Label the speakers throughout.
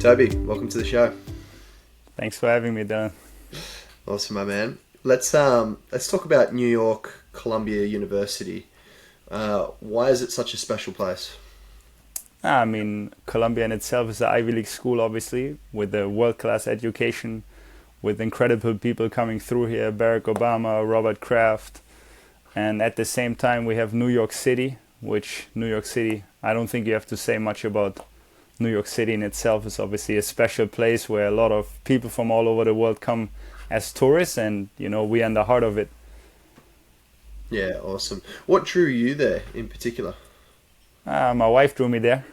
Speaker 1: Toby, welcome to the show.
Speaker 2: Thanks for having me, Dylan.
Speaker 1: Awesome, my man. Let's talk about New York, Columbia University. Why is it such a special place?
Speaker 2: I mean, Columbia in itself is an Ivy League school, obviously, with a world-class education, with incredible people coming through here, Barack Obama, Robert Kraft. And at the same time, we have New York City, which New York City, I don't think you have to say much about New York City in itself. Is obviously a special place where a lot of people from all over the world come as tourists, and, you know, we're in the heart of it.
Speaker 1: Yeah, awesome. What drew you there in particular?
Speaker 2: My wife drew me there.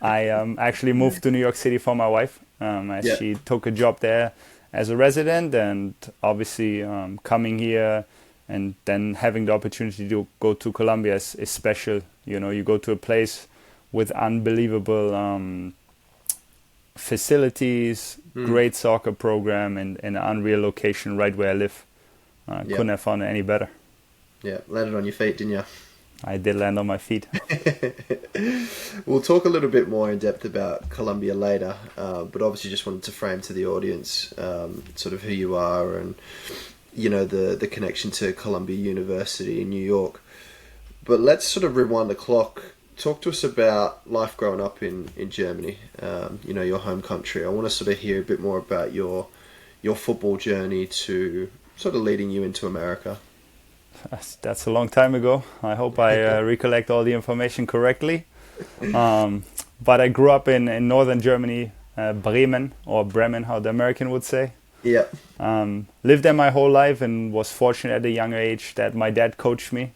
Speaker 2: I actually moved to New York City for my wife, as she took a job there as a resident, and obviously coming here and then having the opportunity to go to Columbia is special. You know, you go to a place with unbelievable facilities, great soccer program, and an unreal location right where I live. Couldn't have found it any better.
Speaker 1: Yeah, landed on your feet, didn't you?
Speaker 2: I did land on my feet.
Speaker 1: We'll talk a little bit more in depth about Columbia later, but obviously just wanted to frame to the audience sort of who you are and, you know, the connection to Columbia University in New York. But let's sort of rewind the clock. Talk to us about life growing up in Germany, you know, your home country. I want to sort of hear a bit more about your football journey to sort of leading you into America.
Speaker 2: That's a long time ago. I hope I recollect all the information correctly. But I grew up in northern Germany, Bremen, or Bremen, how the American would say.
Speaker 1: Yeah.
Speaker 2: Lived there my whole life and was fortunate at a young age that my dad coached me.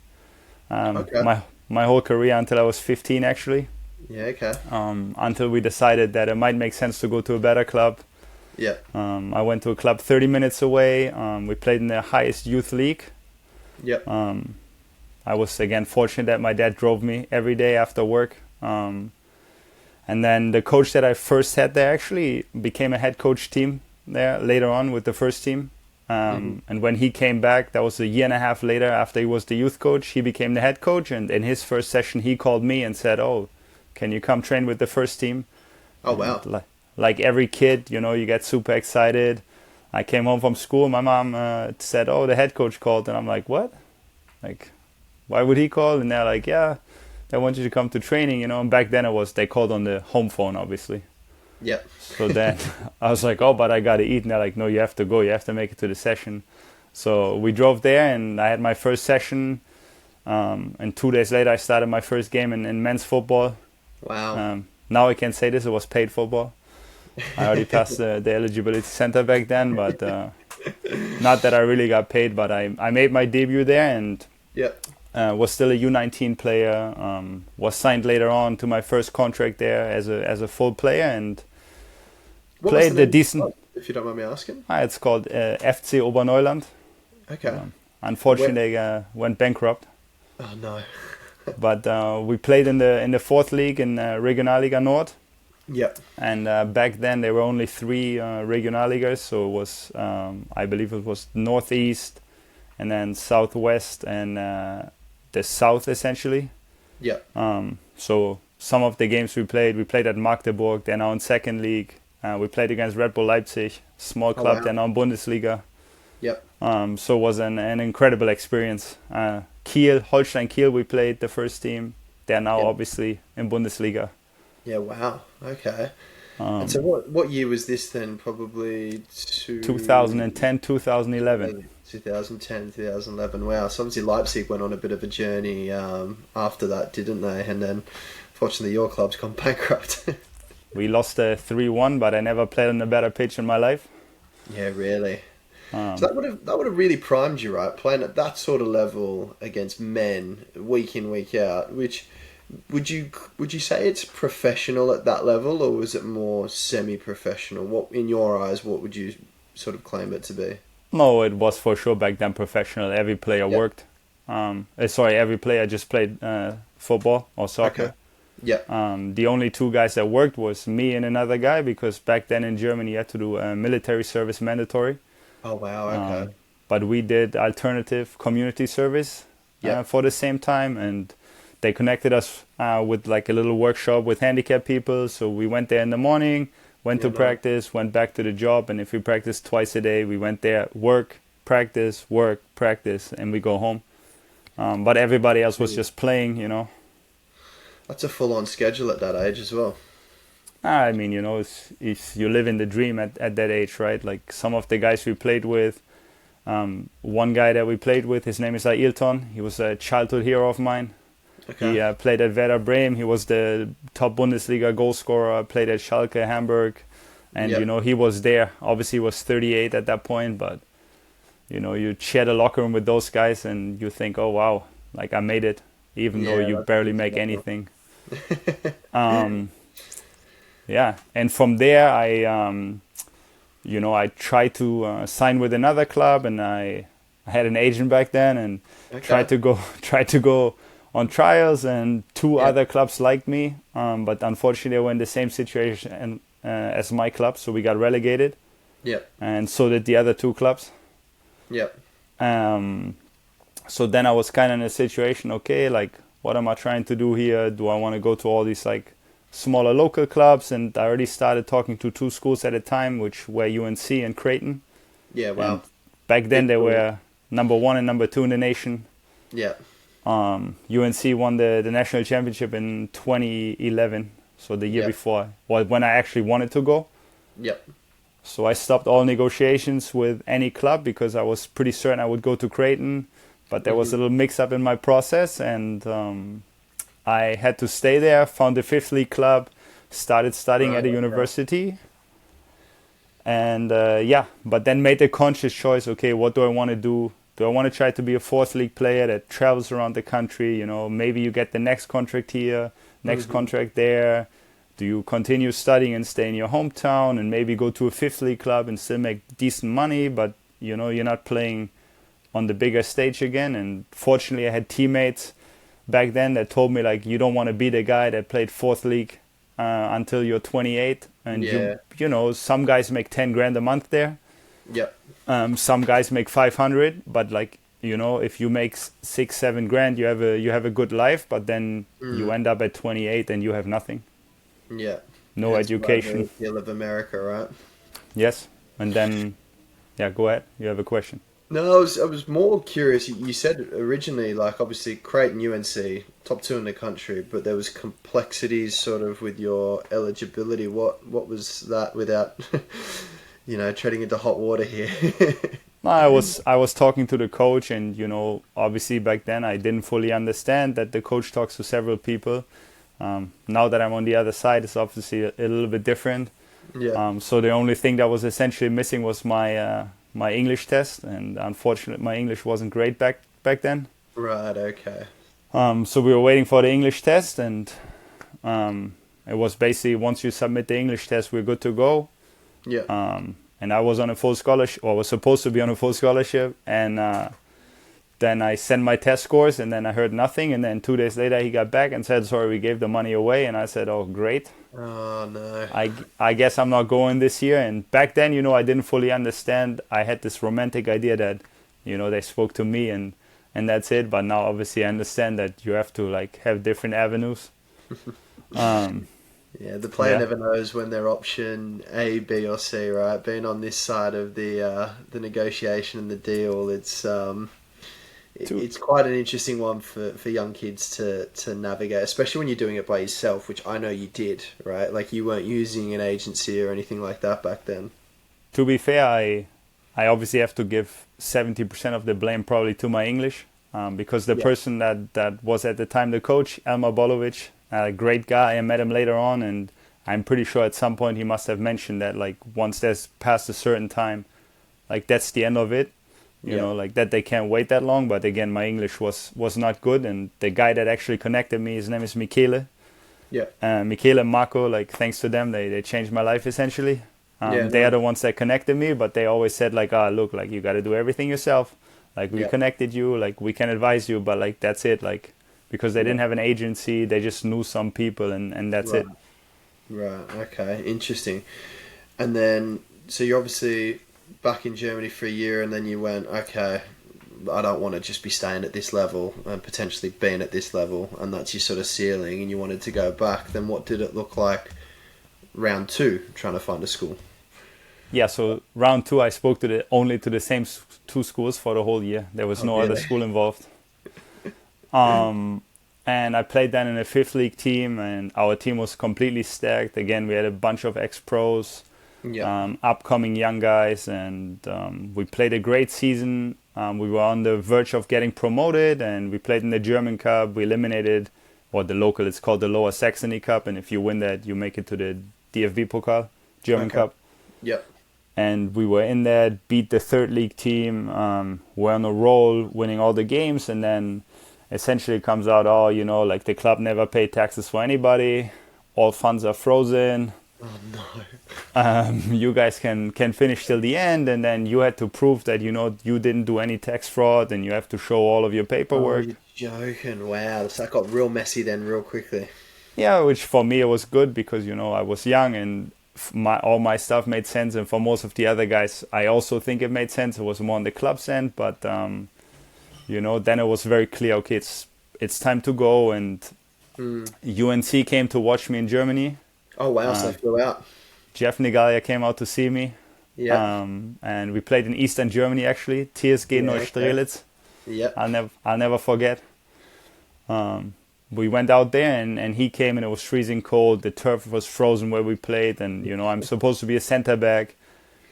Speaker 2: My whole career until I was 15, actually.
Speaker 1: Yeah, okay.
Speaker 2: Until we decided that it might make sense to go to a better club.
Speaker 1: Yeah.
Speaker 2: I went to a club 30 minutes away. We played in the highest youth league.
Speaker 1: Yep.
Speaker 2: I was, again, fortunate that my dad drove me every day after work. And then the coach that I first had there actually became a head coach team there later on with the first team. And when he came back, that was a year and a half later after he was the youth coach, he became the head coach. And in his first session, he called me and said, "Oh, can you come train with the first team?"
Speaker 1: Oh, wow.
Speaker 2: And like every kid, you know, you get super excited. I came home from school. My mom said, "Oh, the head coach called." And I'm like, "What? Like, why would he call?" And they're like, "Yeah, they want you to come to training, you know." And back then they called on the home phone, obviously.
Speaker 1: Yeah.
Speaker 2: So then I was like, "Oh, but I got to eat." And they're like, "No, you have to go. You have to make it to the session." So we drove there and I had my first session. And 2 days later, I started my first game in men's football.
Speaker 1: Wow.
Speaker 2: Now I can say this, it was paid football. I already passed the eligibility center back then, but not that I really got paid, but I made my debut there and was still a U19 player, was signed later on to my first contract there as a full player and played the decent...
Speaker 1: If you don't mind me asking.
Speaker 2: It's called FC Oberneuland.
Speaker 1: Okay.
Speaker 2: Unfortunately, they went bankrupt.
Speaker 1: Oh, no.
Speaker 2: But we played in the fourth league in Regionalliga Nord.
Speaker 1: Yep.
Speaker 2: And back then there were only 3 Regionalligas, so it was I believe it was Northeast, and then Southwest, and the South essentially.
Speaker 1: Yeah.
Speaker 2: So some of the games we played at Magdeburg. They're now in second league. We played against Red Bull Leipzig, small club. They're now in Bundesliga.
Speaker 1: Yep.
Speaker 2: So it was an incredible experience. Holstein Kiel, we played the first team. They're now obviously in Bundesliga.
Speaker 1: Yeah, wow. Okay. And so what year was this then? Probably
Speaker 2: 2010, 2011.
Speaker 1: 2010, 2011. Wow. So obviously Leipzig went on a bit of a journey after that, didn't they? And then fortunately your club's gone bankrupt.
Speaker 2: We lost 3-1, but I never played on a better pitch in my life.
Speaker 1: Yeah, really. So that would have really primed you, right? Playing at that sort of level against men, week in, week out. Which would you say it's professional at that level, or was it more semi-professional? What, in your eyes, what would you sort of claim it to be?
Speaker 2: No, it was for sure back then professional. Every player worked. Every player just played football or soccer.
Speaker 1: Okay. Yeah.
Speaker 2: The only 2 guys that worked was me and another guy, because back then in Germany you had to do military service mandatory.
Speaker 1: Oh, wow, okay.
Speaker 2: But we did alternative community service for the same time, and they connected us with like a little workshop with handicapped people. So we went there in the morning, went to practice, went back to the job, and if we practiced twice a day, we went there, work, practice, and we go home. But everybody else was just playing, you know.
Speaker 1: That's a full-on schedule at that age as well.
Speaker 2: I mean, you know, it's you live in the dream at that age, right? Like some of the guys we played with, one guy that we played with, his name is Ailton. He was a childhood hero of mine. Okay. He played at Werder Bremen. He was the top Bundesliga goal scorer, played at Schalke, Hamburg. And, you know, he was there. Obviously, he was 38 at that point, but, you know, you share the locker room with those guys and you think, oh, wow, like I made it, even though you barely make anything. Yeah, and from there, I tried to sign with another club, and I had an agent back then, and tried to go on trials, and two other clubs liked me, but unfortunately, they were in the same situation as my club, so we got relegated. Yeah, and so did the other two clubs. Yeah. So then I was kind of in a situation. Okay, like, what am I trying to do here? Do I want to go to all these like smaller local clubs? And I already started talking to two schools at a time, which were UNC and Creighton. Yeah, wow. And back then they were number 1 and number 2 in the nation. Yeah. UNC won the national championship in 2011, so the year before, when I actually wanted to go. Yep. So I stopped all negotiations with any club because I was pretty certain I would go to Creighton, but there was a little mix-up in my process, and I had to stay there, found the 5th League club, started studying at a university, and but then made a conscious choice, okay, what do I want to do? Do I want to try to be a 4th League player that travels around the country? You know, maybe you get the next contract here, next contract there. Do you continue studying and stay in your hometown and maybe go to a 5th League club and still make decent money, but, you know, you're not playing on the bigger stage again? And fortunately, I had teammates back then that told me, like, you don't want to be the guy that played 4th League until you're 28. And, you know, some guys make 10 grand a month there. Yep. Some guys make 500, but, like, you know, if you make 6-7 grand, you have a good life, but then you end up at 28 and you have nothing. Yeah. No education. That's the deal of America, right? Yes. And then, go ahead. You have a question. No, I was more curious. You said originally, like, obviously Creighton, UNC, top 2 in the country, but there was complexities sort of with your eligibility. What was that without, you know, treading into hot water here? I was talking to the coach, and, you know, obviously back then I didn't fully understand that the coach talks to several people. Now that I'm on the other side, it's obviously a little bit different. Yeah. So the only thing that was essentially missing was my English test, and unfortunately my English wasn't great back then. Right, okay. So we were waiting for the English test, and it was basically once you submit the English test, we're good to go. Yeah. And I was on a full scholarship, or was supposed to be on a full scholarship, and then I sent my test scores, and then I heard nothing, and then 2 days later he got back and said, sorry, we gave the money away, and I said, oh, great. Oh, no. I guess I'm not going this year. And back then, you know, I didn't fully understand. I had this romantic idea that, you know, they spoke to me and that's it. But now, obviously, I understand that you have to, like, have different avenues. Yeah, the player never knows when they're option A, B, or C, right? Being on this side of the negotiation and the deal, it's quite an interesting one for young kids to navigate, especially when you're doing it by yourself, which I know you did, right? Like, you weren't using an agency or anything like that back then. To be fair, I obviously have to give 70% of the blame probably to my English, because the person that was at the time the coach, Elmar Bolovic, a great guy. I met him later on, and I'm pretty sure at some point he must have mentioned that, like, once there's past a certain time, like, that's the end of it. You know, like, that they can't wait that long. But again, my English was not good, and the guy that actually connected me, his name is Michele. Yeah. Michele and Marco, like, thanks to them, they changed my life essentially. They are the ones that connected me, but they always said, like, look, like, you got to do everything yourself. Like, we connected you, like, we can advise you, but, like, that's it. Like, because they didn't have an agency, they just knew some people, and that's it. Right. Okay. Interesting. And then, so you're obviously back in Germany for a year, and then you went, okay,
Speaker 1: I don't want to just be staying at this level and potentially being at this level, and that's your sort of ceiling, and you wanted to go back, then what did it look like round two, trying to find a school?
Speaker 2: Yeah, so round two, I spoke only to the same two schools for the whole year. There was no
Speaker 1: really?
Speaker 2: other school involved. And I played then in a fifth league team, and our team was completely stacked. Again, we had a bunch of ex-pros, upcoming young guys, and we played a great season. We were on the verge of getting promoted, and we played in the German Cup. We eliminated, it's called the Lower Saxony Cup, and if you win that, you make it to the DFB Pokal, German Cup.
Speaker 1: Yep.
Speaker 2: And we were in there, beat the third league team, we're on a roll, winning all the games, and then essentially it comes out, like the club never paid taxes for anybody, all funds are frozen.
Speaker 1: Oh no.
Speaker 2: You guys can finish till the end, and then you had to prove that, you didn't do any tax fraud, and you have to show all of your paperwork.
Speaker 1: Oh, you're joking. Wow, so that got real messy then real quickly.
Speaker 2: Yeah, which for me it was good because, I was young and all my stuff made sense, and for most of the other guys I also think it made sense. It was more on the club's end, but then it was very clear, okay, it's time to go, and UNC came to watch me in Germany.
Speaker 1: Oh wow, so they flew out.
Speaker 2: Jeff Nigalia came out to see me.
Speaker 1: Yeah.
Speaker 2: And we played in Eastern Germany actually, TSG Neustrelitz.
Speaker 1: Yeah.
Speaker 2: I'll never forget. We went out there and he came and it was freezing cold. The turf was frozen where we played, and I'm supposed to be a center back,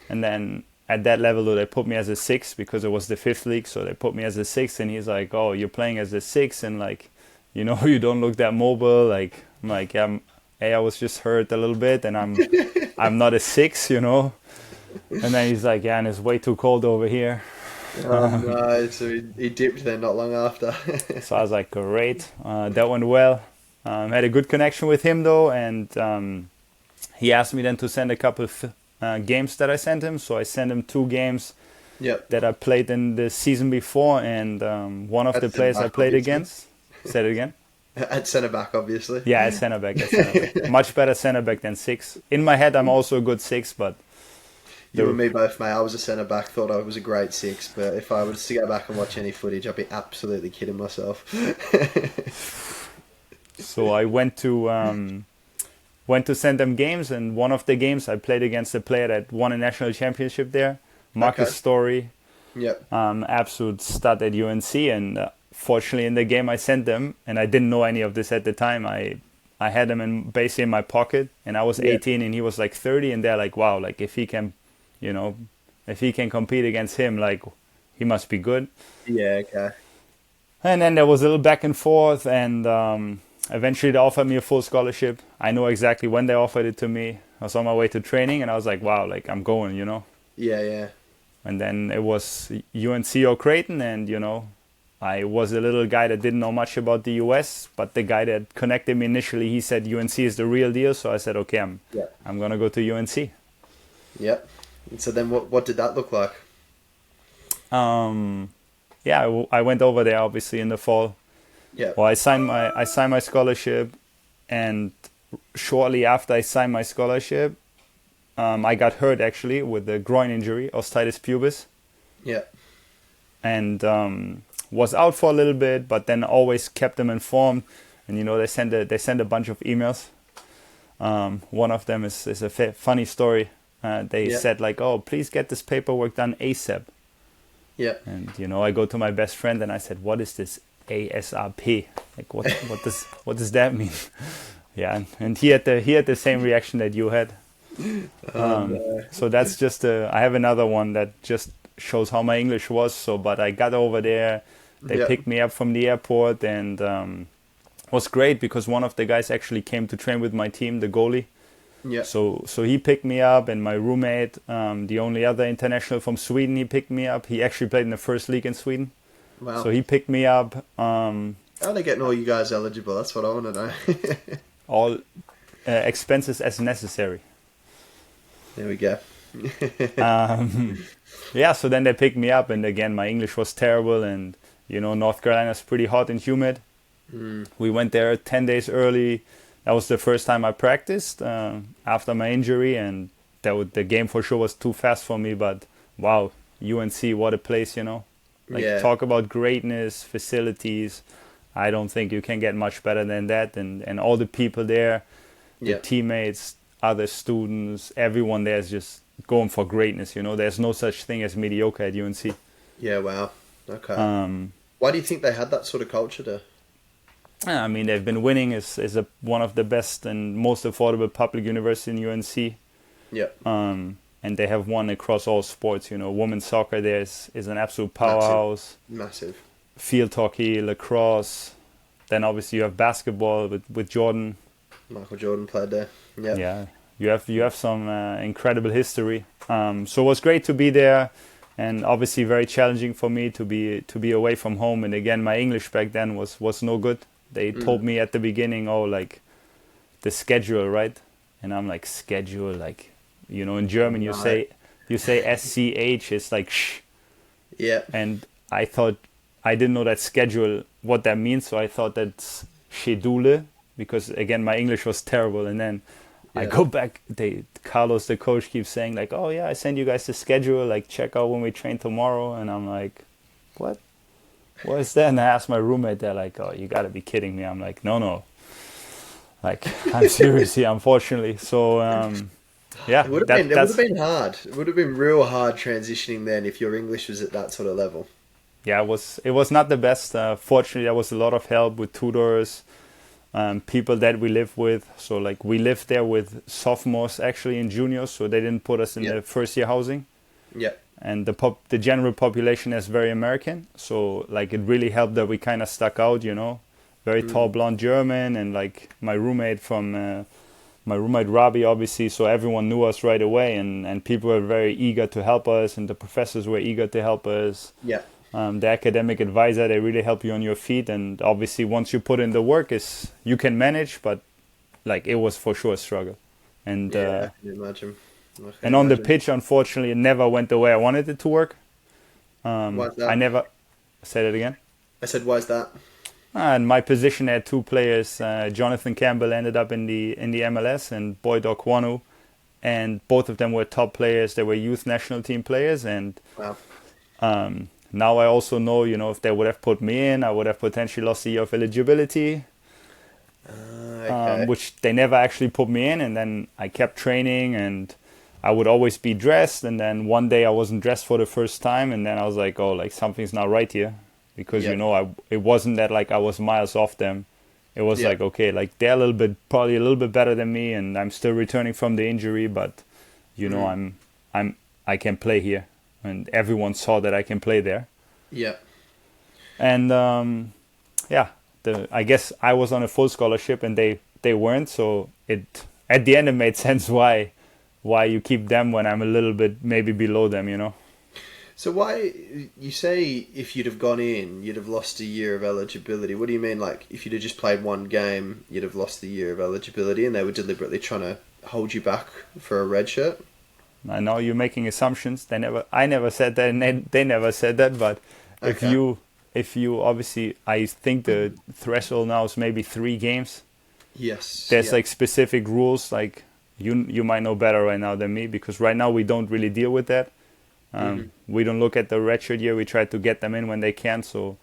Speaker 2: and then at that level they put me as a 6 because it was the fifth league, so they put me as a 6, and he's like, "Oh, you're playing as a 6 and you don't look that mobile." I'm like, "Hey, I was just hurt a little bit and I'm not a 6, And then he's like, "Yeah, and it's way too cold over here."
Speaker 1: Oh no, so he dipped then not long after.
Speaker 2: So I was like, great, that went well. Had a good connection with him though, and he asked me then to send a couple of games that I sent him. So I sent him 2 games that I played in the season before, and one of the players I played against. Say it again.
Speaker 1: At centre back, obviously.
Speaker 2: Yeah, at centre back. Much better centre back than 6. In my head, I'm also a good 6, but
Speaker 1: you and me both, mate. I was a centre back, thought I was a great 6, but if I was to go back and watch any footage, I'd be absolutely kidding myself.
Speaker 2: So I went to send them games, and one of the games I played against a player that won a national championship there, Marcus Story.
Speaker 1: Yep.
Speaker 2: Absolute stud at UNC, and fortunately in the game I sent them, and I didn't know any of this at the time. I had him basically in my pocket, and I was 18 and he was like 30, and they're like, wow, like if he can compete against him, like he must be good.
Speaker 1: Yeah, okay.
Speaker 2: And then there was a little back and forth, and eventually they offered me a full scholarship. I know exactly when they offered it to me. I was on my way to training, and I was like, wow, like I'm going,
Speaker 1: Yeah.
Speaker 2: And then it was UNC or Creighton, and I was a little guy that didn't know much about the US, but the guy that connected me initially, he said UNC is the real deal. So I said, okay, I'm gonna go to UNC.
Speaker 1: Yep. And so then what did that look like?
Speaker 2: I went over there obviously in the fall.
Speaker 1: Yeah.
Speaker 2: Well, I signed my scholarship, and shortly after I signed my scholarship, I got hurt actually with a groin injury, osteitis pubis.
Speaker 1: Yeah.
Speaker 2: And was out for a little bit, but then always kept them informed. And they send a bunch of emails. One of them is a funny story. They said like, "Oh, please get this paperwork done ASAP."
Speaker 1: Yeah.
Speaker 2: And I go to my best friend and I said, "What is this ASAP? Like what does that mean?" Yeah, and he had the same reaction that you had. So that's just I have another one that just shows how my English was. So, but I got over there. They picked me up from the airport, and was great because one of the guys actually came to train with my team, the goalie.
Speaker 1: Yeah.
Speaker 2: So he picked me up, and my roommate, the only other international from Sweden, he picked me up. He actually played in the first league in Sweden.
Speaker 1: Wow.
Speaker 2: So he picked me up.
Speaker 1: How are they getting all you guys eligible? That's what I want to know.
Speaker 2: All expenses as necessary.
Speaker 1: There we go.
Speaker 2: Yeah, so then they picked me up, and again, my English was terrible, and North Carolina's pretty hot and humid. We went there 10 days early. That was the first time I practiced after my injury, and the game for sure was too fast for me, but wow, UNC, what a place, Like,
Speaker 1: Yeah.
Speaker 2: talk about greatness, facilities. I don't think you can get much better than that. And all the people there, the
Speaker 1: Yeah.
Speaker 2: teammates, other students, everyone there is just going for greatness. You know, there's no such thing as mediocre at UNC.
Speaker 1: Yeah. Wow. Okay.
Speaker 2: Um,
Speaker 1: Why do you think they had that sort of culture there?
Speaker 2: I mean, they've been winning. Is one of the best and most affordable public university in UNC.
Speaker 1: Yeah.
Speaker 2: And they have won across all sports. You know, women's soccer there is an absolute powerhouse.
Speaker 1: Massive.
Speaker 2: Field hockey, lacrosse. Then obviously you have basketball with Jordan.
Speaker 1: Michael Jordan played there. Yeah.
Speaker 2: Yeah, you have some incredible history. So it was great to be there, and obviously very challenging for me to be away from home. And again, my English back then was no good. They told me at the beginning, oh, like the schedule, right? And I'm like, schedule, like, you know, in German you say SCH, it's like sh.
Speaker 1: Yeah.
Speaker 2: And I didn't know that schedule, what that means, so I thought that's schedule, because again my English was terrible. And then I go back, Carlos the coach keeps saying like, oh yeah, I send you guys the schedule, like check out when we train tomorrow. And I'm like, what is that? And I asked my roommate, they're like, oh, you gotta be kidding me. I'm like, no, like I'm serious here, unfortunately. So yeah,
Speaker 1: It would have been hard. It would have been real hard transitioning then if your English was at that sort of level.
Speaker 2: Yeah, it was not the best. Fortunately, there was a lot of help with tutors, people that we live with. So like we lived there with sophomores actually and juniors, so they didn't put us in the first year housing.
Speaker 1: Yeah.
Speaker 2: And the general population is very American, so like it really helped that we kind of stuck out, you know. Very tall blonde German, and like my roommate Robbie, obviously, so everyone knew us right away, and people were very eager to help us, and the professors were eager to help us.
Speaker 1: Yeah.
Speaker 2: The academic advisor, they really help you on your feet, and obviously once you put in the work, you can manage, but like it was for sure a struggle. And
Speaker 1: I can imagine.
Speaker 2: And on the pitch, unfortunately, it never went the way I wanted it to work.
Speaker 1: Why's that?
Speaker 2: I never said it again.
Speaker 1: I said, why's that?
Speaker 2: And my position had two players. Jonathan Campbell ended up in the MLS, and Boyd Okwanu, and both of them were top players. They were youth national team players, and
Speaker 1: Wow.
Speaker 2: now I also know, you know, if they would have put me in, I would have potentially lost a year of eligibility.
Speaker 1: Okay.
Speaker 2: Which they never actually put me in, and then I kept training, and I would always be dressed, and then one day I wasn't dressed for the first time, and then I was like, oh, like something's not right here, because you know, it wasn't that like I was miles off them. It was like, okay, like they're probably a little bit better than me, and I'm still returning from the injury, but you know, I can play here, and everyone saw that I can play there.
Speaker 1: Yeah.
Speaker 2: And I guess I was on a full scholarship and they weren't, so at the end it made sense why you keep them when I'm a little bit maybe below them, you know.
Speaker 1: So why, you say if you'd have gone in, you'd have lost a year of eligibility. What do you mean, like if you'd have just played one game, you'd have lost the year of eligibility, and they were deliberately trying to hold you back for a red shirt?
Speaker 2: I know you're making assumptions. I never said that, and they never said that, but
Speaker 1: Okay.
Speaker 2: if you obviously, I think the threshold now is maybe 3 games.
Speaker 1: Yes.
Speaker 2: There's like specific rules, like you might know better right now than me, because right now we don't really deal with that. We don't look at the redshirt year. We try to get them in when they can. So,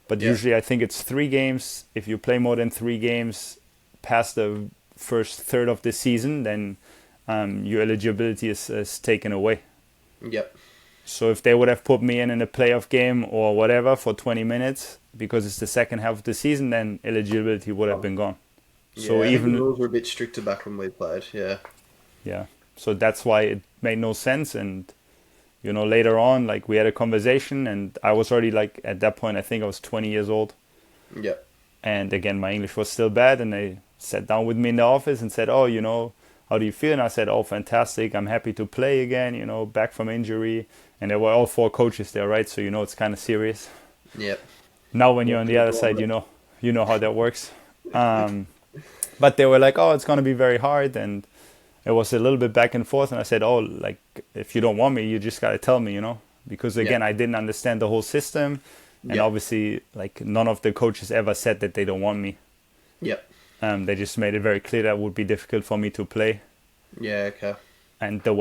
Speaker 2: but usually I think it's 3 games. If you play more than 3 games past the first third of the season, then your eligibility is taken away.
Speaker 1: Yep.
Speaker 2: So if they would have put me in a playoff game or whatever for 20 minutes, because it's the second half of the season, then eligibility would have been gone. So
Speaker 1: I think
Speaker 2: even
Speaker 1: the rules were a bit stricter back when we played. Yeah.
Speaker 2: So that's why it made no sense. And you know, later on, like we had a conversation, and I was already like at that point, I think I was 20 years old.
Speaker 1: Yep.
Speaker 2: And again, my English was still bad, and they sat down with me in the office and said, "Oh, you know, how do you feel?" And I said, "Oh, fantastic! I'm happy to play again. You know, back from injury." And there were all 4 coaches there, right? So you know, it's kind of serious.
Speaker 1: Yep.
Speaker 2: Now when you're on the other side, you know how that works. But they were like, "Oh, it's gonna be very hard," and it was a little bit back and forth. And I said, "Oh, like if you don't want me, you just gotta tell me, you know." Because again, I didn't understand the whole system, and obviously, like none of the coaches ever said that they don't want me.
Speaker 1: Yep.
Speaker 2: They just made it very clear that it would be difficult for me to play.
Speaker 1: Yeah. Okay.
Speaker 2: And the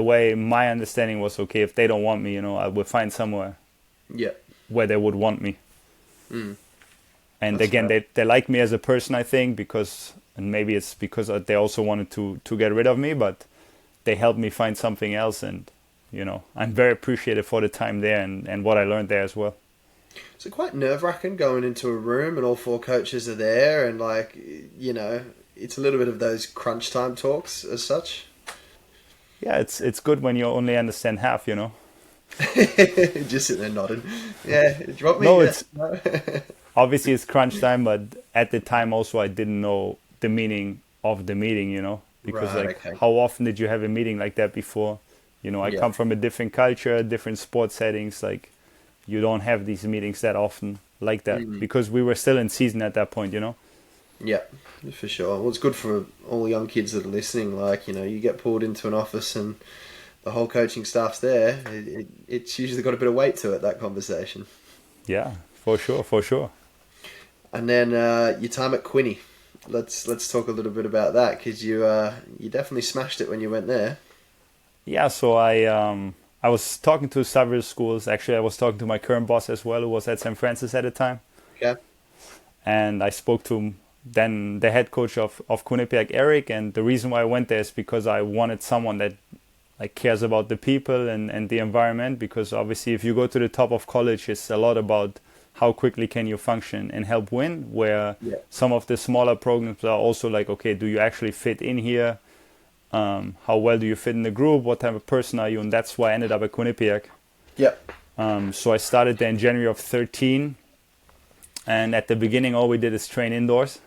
Speaker 2: way my understanding was, okay, if they don't want me, you know, I will find somewhere
Speaker 1: Yeah.
Speaker 2: where they would want me.
Speaker 1: Mm.
Speaker 2: And
Speaker 1: That's
Speaker 2: again,
Speaker 1: fair.
Speaker 2: they like me as a person, I think, because, and maybe it's because they also wanted to get rid of me, but they helped me find something else. And, I'm very appreciative for the time there and what I learned there as well.
Speaker 1: Is it quite nerve-wracking going into a room and all four coaches are there and it's a little bit of those crunch time talks as such?
Speaker 2: Yeah, it's good when you only understand half.
Speaker 1: Just sitting there nodding. Yeah, do you want me?
Speaker 2: No,
Speaker 1: Yes.
Speaker 2: it's
Speaker 1: No.
Speaker 2: obviously it's crunch time, but at the time also I didn't know the meaning of the meeting, because
Speaker 1: Right,
Speaker 2: like
Speaker 1: okay.
Speaker 2: how often did you have a meeting like that before? I
Speaker 1: Yeah.
Speaker 2: come from a different culture, different sports settings, like you don't have these meetings that often like that
Speaker 1: Mm.
Speaker 2: because we were still in season at that point.
Speaker 1: Yeah, for sure. Well, it's good for all the young kids that are listening. You get pulled into an office and the whole coaching staff's there. It's usually got a bit of weight to it, that conversation.
Speaker 2: Yeah, for sure, for sure.
Speaker 1: And then your time at Quinny. Let's talk a little bit about that because you definitely smashed it when you went there.
Speaker 2: Yeah, so I was talking to several schools. Actually, I was talking to my current boss as well, who was at St. Francis at the time,
Speaker 1: Okay.
Speaker 2: and I spoke to then the head coach of Quinnipiac, Eric. And the reason why I went there is because I wanted someone that like cares about the people and the environment. Because obviously, if you go to the top of college, it's a lot about how quickly can you function and help win. Where
Speaker 1: Yeah.
Speaker 2: some of the smaller programs are also like, okay, do you actually fit in here? How well do you fit in the group? What type of person are you? And that's why I ended up at Quinnipiac.
Speaker 1: Yep.
Speaker 2: So I started there in January of 13. And at the beginning, all we did is train indoors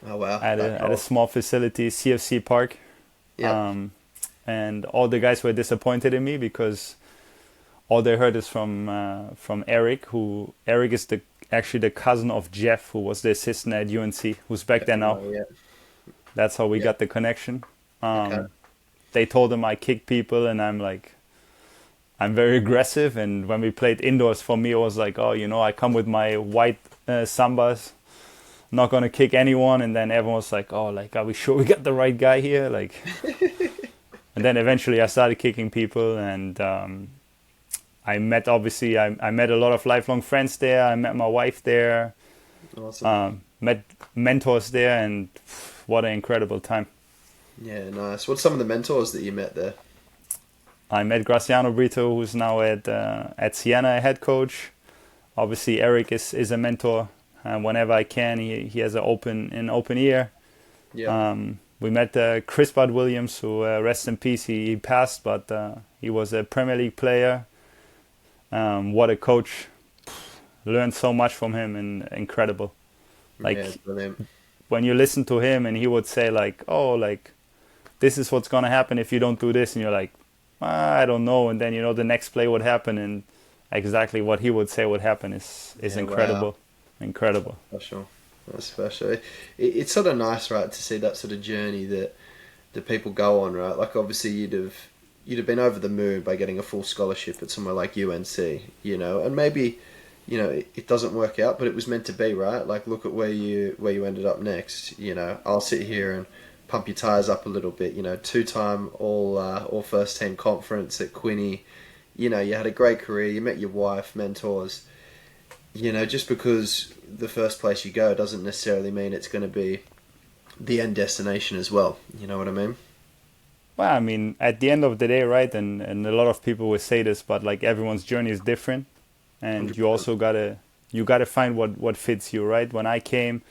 Speaker 1: Oh wow.
Speaker 2: at
Speaker 1: That
Speaker 2: a
Speaker 1: cold.
Speaker 2: small facility, CFC Park.
Speaker 1: Yep.
Speaker 2: And all the guys were disappointed in me because all they heard is from Eric, who Eric is actually the cousin of Jeff, who was the assistant at UNC, who's back there now.
Speaker 1: Oh, yeah.
Speaker 2: That's how we
Speaker 1: Yeah.
Speaker 2: got the connection.
Speaker 1: Okay.
Speaker 2: They told him I kick people, and I'm very aggressive. And when we played indoors, for me it was like, oh, I come with my white sambas, not gonna kick anyone. And then everyone was like, oh, like, are we sure we got the right guy here? Like, and then eventually I started kicking people, and I met I met a lot of lifelong friends there. I met my wife there,
Speaker 1: Awesome.
Speaker 2: met mentors there, and what an incredible time.
Speaker 1: Yeah, nice. What's some of the mentors that you met there?
Speaker 2: I met Graciano Brito, who's now at Siena, a head coach. Obviously, Eric is a mentor. Whenever I can, he has an open ear.
Speaker 1: Yeah.
Speaker 2: We met Chris Bud Williams, who rest in peace. He passed, but he was a Premier League player. What a coach! Learned so much from him, and incredible. Like
Speaker 1: Yeah, brilliant.
Speaker 2: when you listen to him, and he would say like, "Oh, like this is what's gonna happen if you don't do this," and you're like, I don't know. And then the next play would happen, and exactly what he would say would happen is
Speaker 1: Yeah, wow.
Speaker 2: incredible, incredible.
Speaker 1: Special. That's special. It's sort of nice, right, to see that sort of journey that people go on, right? Like obviously you'd have been over the moon by getting a full scholarship at somewhere like UNC, and maybe, it doesn't work out, but it was meant to be, right? Like look at where you ended up next. I'll sit here and pump your tires up a little bit. Two-time all first team conference at Quinny. You had a great career. You met your wife, mentors. Just because the first place you go doesn't necessarily mean it's going to be the end destination as well. You know what I mean?
Speaker 2: Well, I mean, at the end of the day, right? And a lot of people will say this, but like everyone's journey is different, and you
Speaker 1: 100%.
Speaker 2: also gotta find what fits you, right? When I came,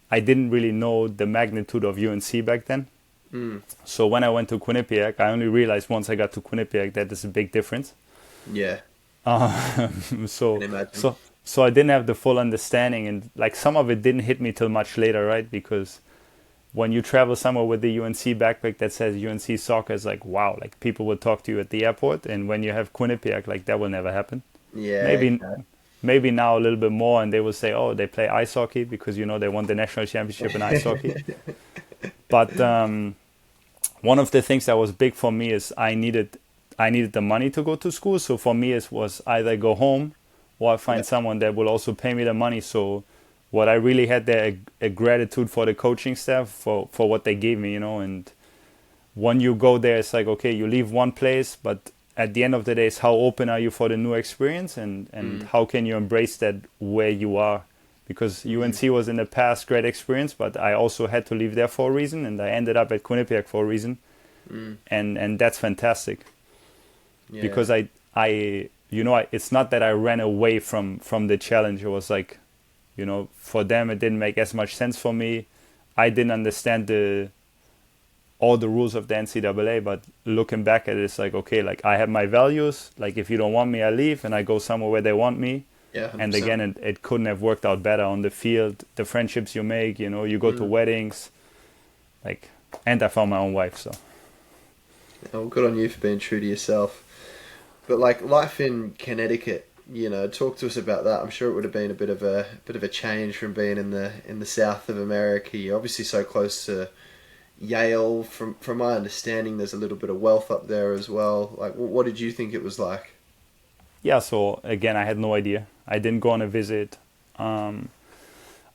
Speaker 2: I didn't really know the magnitude of UNC back then.
Speaker 1: Mm,
Speaker 2: So when I went to Quinnipiac, I only realized once I got to Quinnipiac that there's a big difference.
Speaker 1: yeah,
Speaker 2: So
Speaker 1: can imagine.
Speaker 2: so so I didn't have the full understanding, and like some of it didn't hit me till much later, right? Because when you travel somewhere with the UNC backpack that says UNC soccer, is like wow, like people will talk to you at the airport, and when you have Quinnipiac, like that will never happen.
Speaker 1: Yeah,
Speaker 2: Maybe
Speaker 1: okay.
Speaker 2: maybe now a little bit more, and they will say, oh, they play ice hockey because they won the national championship in ice hockey. But one of the things that was big for me is I needed the money to go to school. So for me, it was either go home or I
Speaker 1: Yeah,
Speaker 2: find someone that will also pay me the money. So what I really had there a gratitude for the coaching staff for what they gave me, and when you go there, it's like okay, you leave one place, but at the end of the day, is how open are you for the new experience, and how can you embrace that where you are? Because UNC was in the past great experience, but I also had to leave there for a reason, and I ended up at Quinnipiac for a reason, and that's fantastic.
Speaker 1: Yeah.
Speaker 2: Because it's not that I ran away from the challenge. It was like, for them it didn't make as much sense for me. I didn't understand all the rules of the NCAA, but looking back at it, it's like, okay, like I have my values. Like if you don't want me, I leave and I go somewhere where they want me.
Speaker 1: Yeah, 100%.
Speaker 2: And again, it couldn't have worked out better on the field. The friendships you make, you go to weddings, and I found my own wife. So,
Speaker 1: well, good on you for being true to yourself. But like life in Connecticut, talk to us about that. I'm sure it would have been a bit of a change from being in the south of America. You're obviously so close to Yale. From my understanding, there's a little bit of wealth up there as well. Like, what did you think it was like?
Speaker 2: Yeah, so again, I had no idea. I didn't go on a visit. I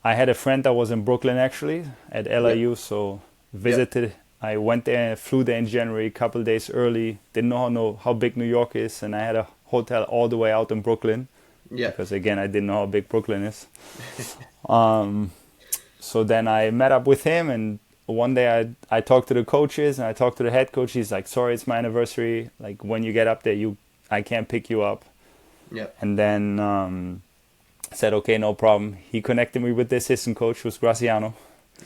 Speaker 2: had a friend that was in Brooklyn actually at LIU, so visited. Yep. I went there, flew there in January, a couple of days early. Didn't know how big New York is, and I had a hotel all the way out in Brooklyn. Yeah. Because again, I didn't know how big Brooklyn is. So then I met up with him, and one day I talked to the coaches, and I talked to the head coach. He's like, "Sorry, it's my anniversary. Like when you get up there, I can't pick you up."
Speaker 1: Yeah.
Speaker 2: And then I said, "Okay, no problem." He connected me with the assistant coach, who's Graciano.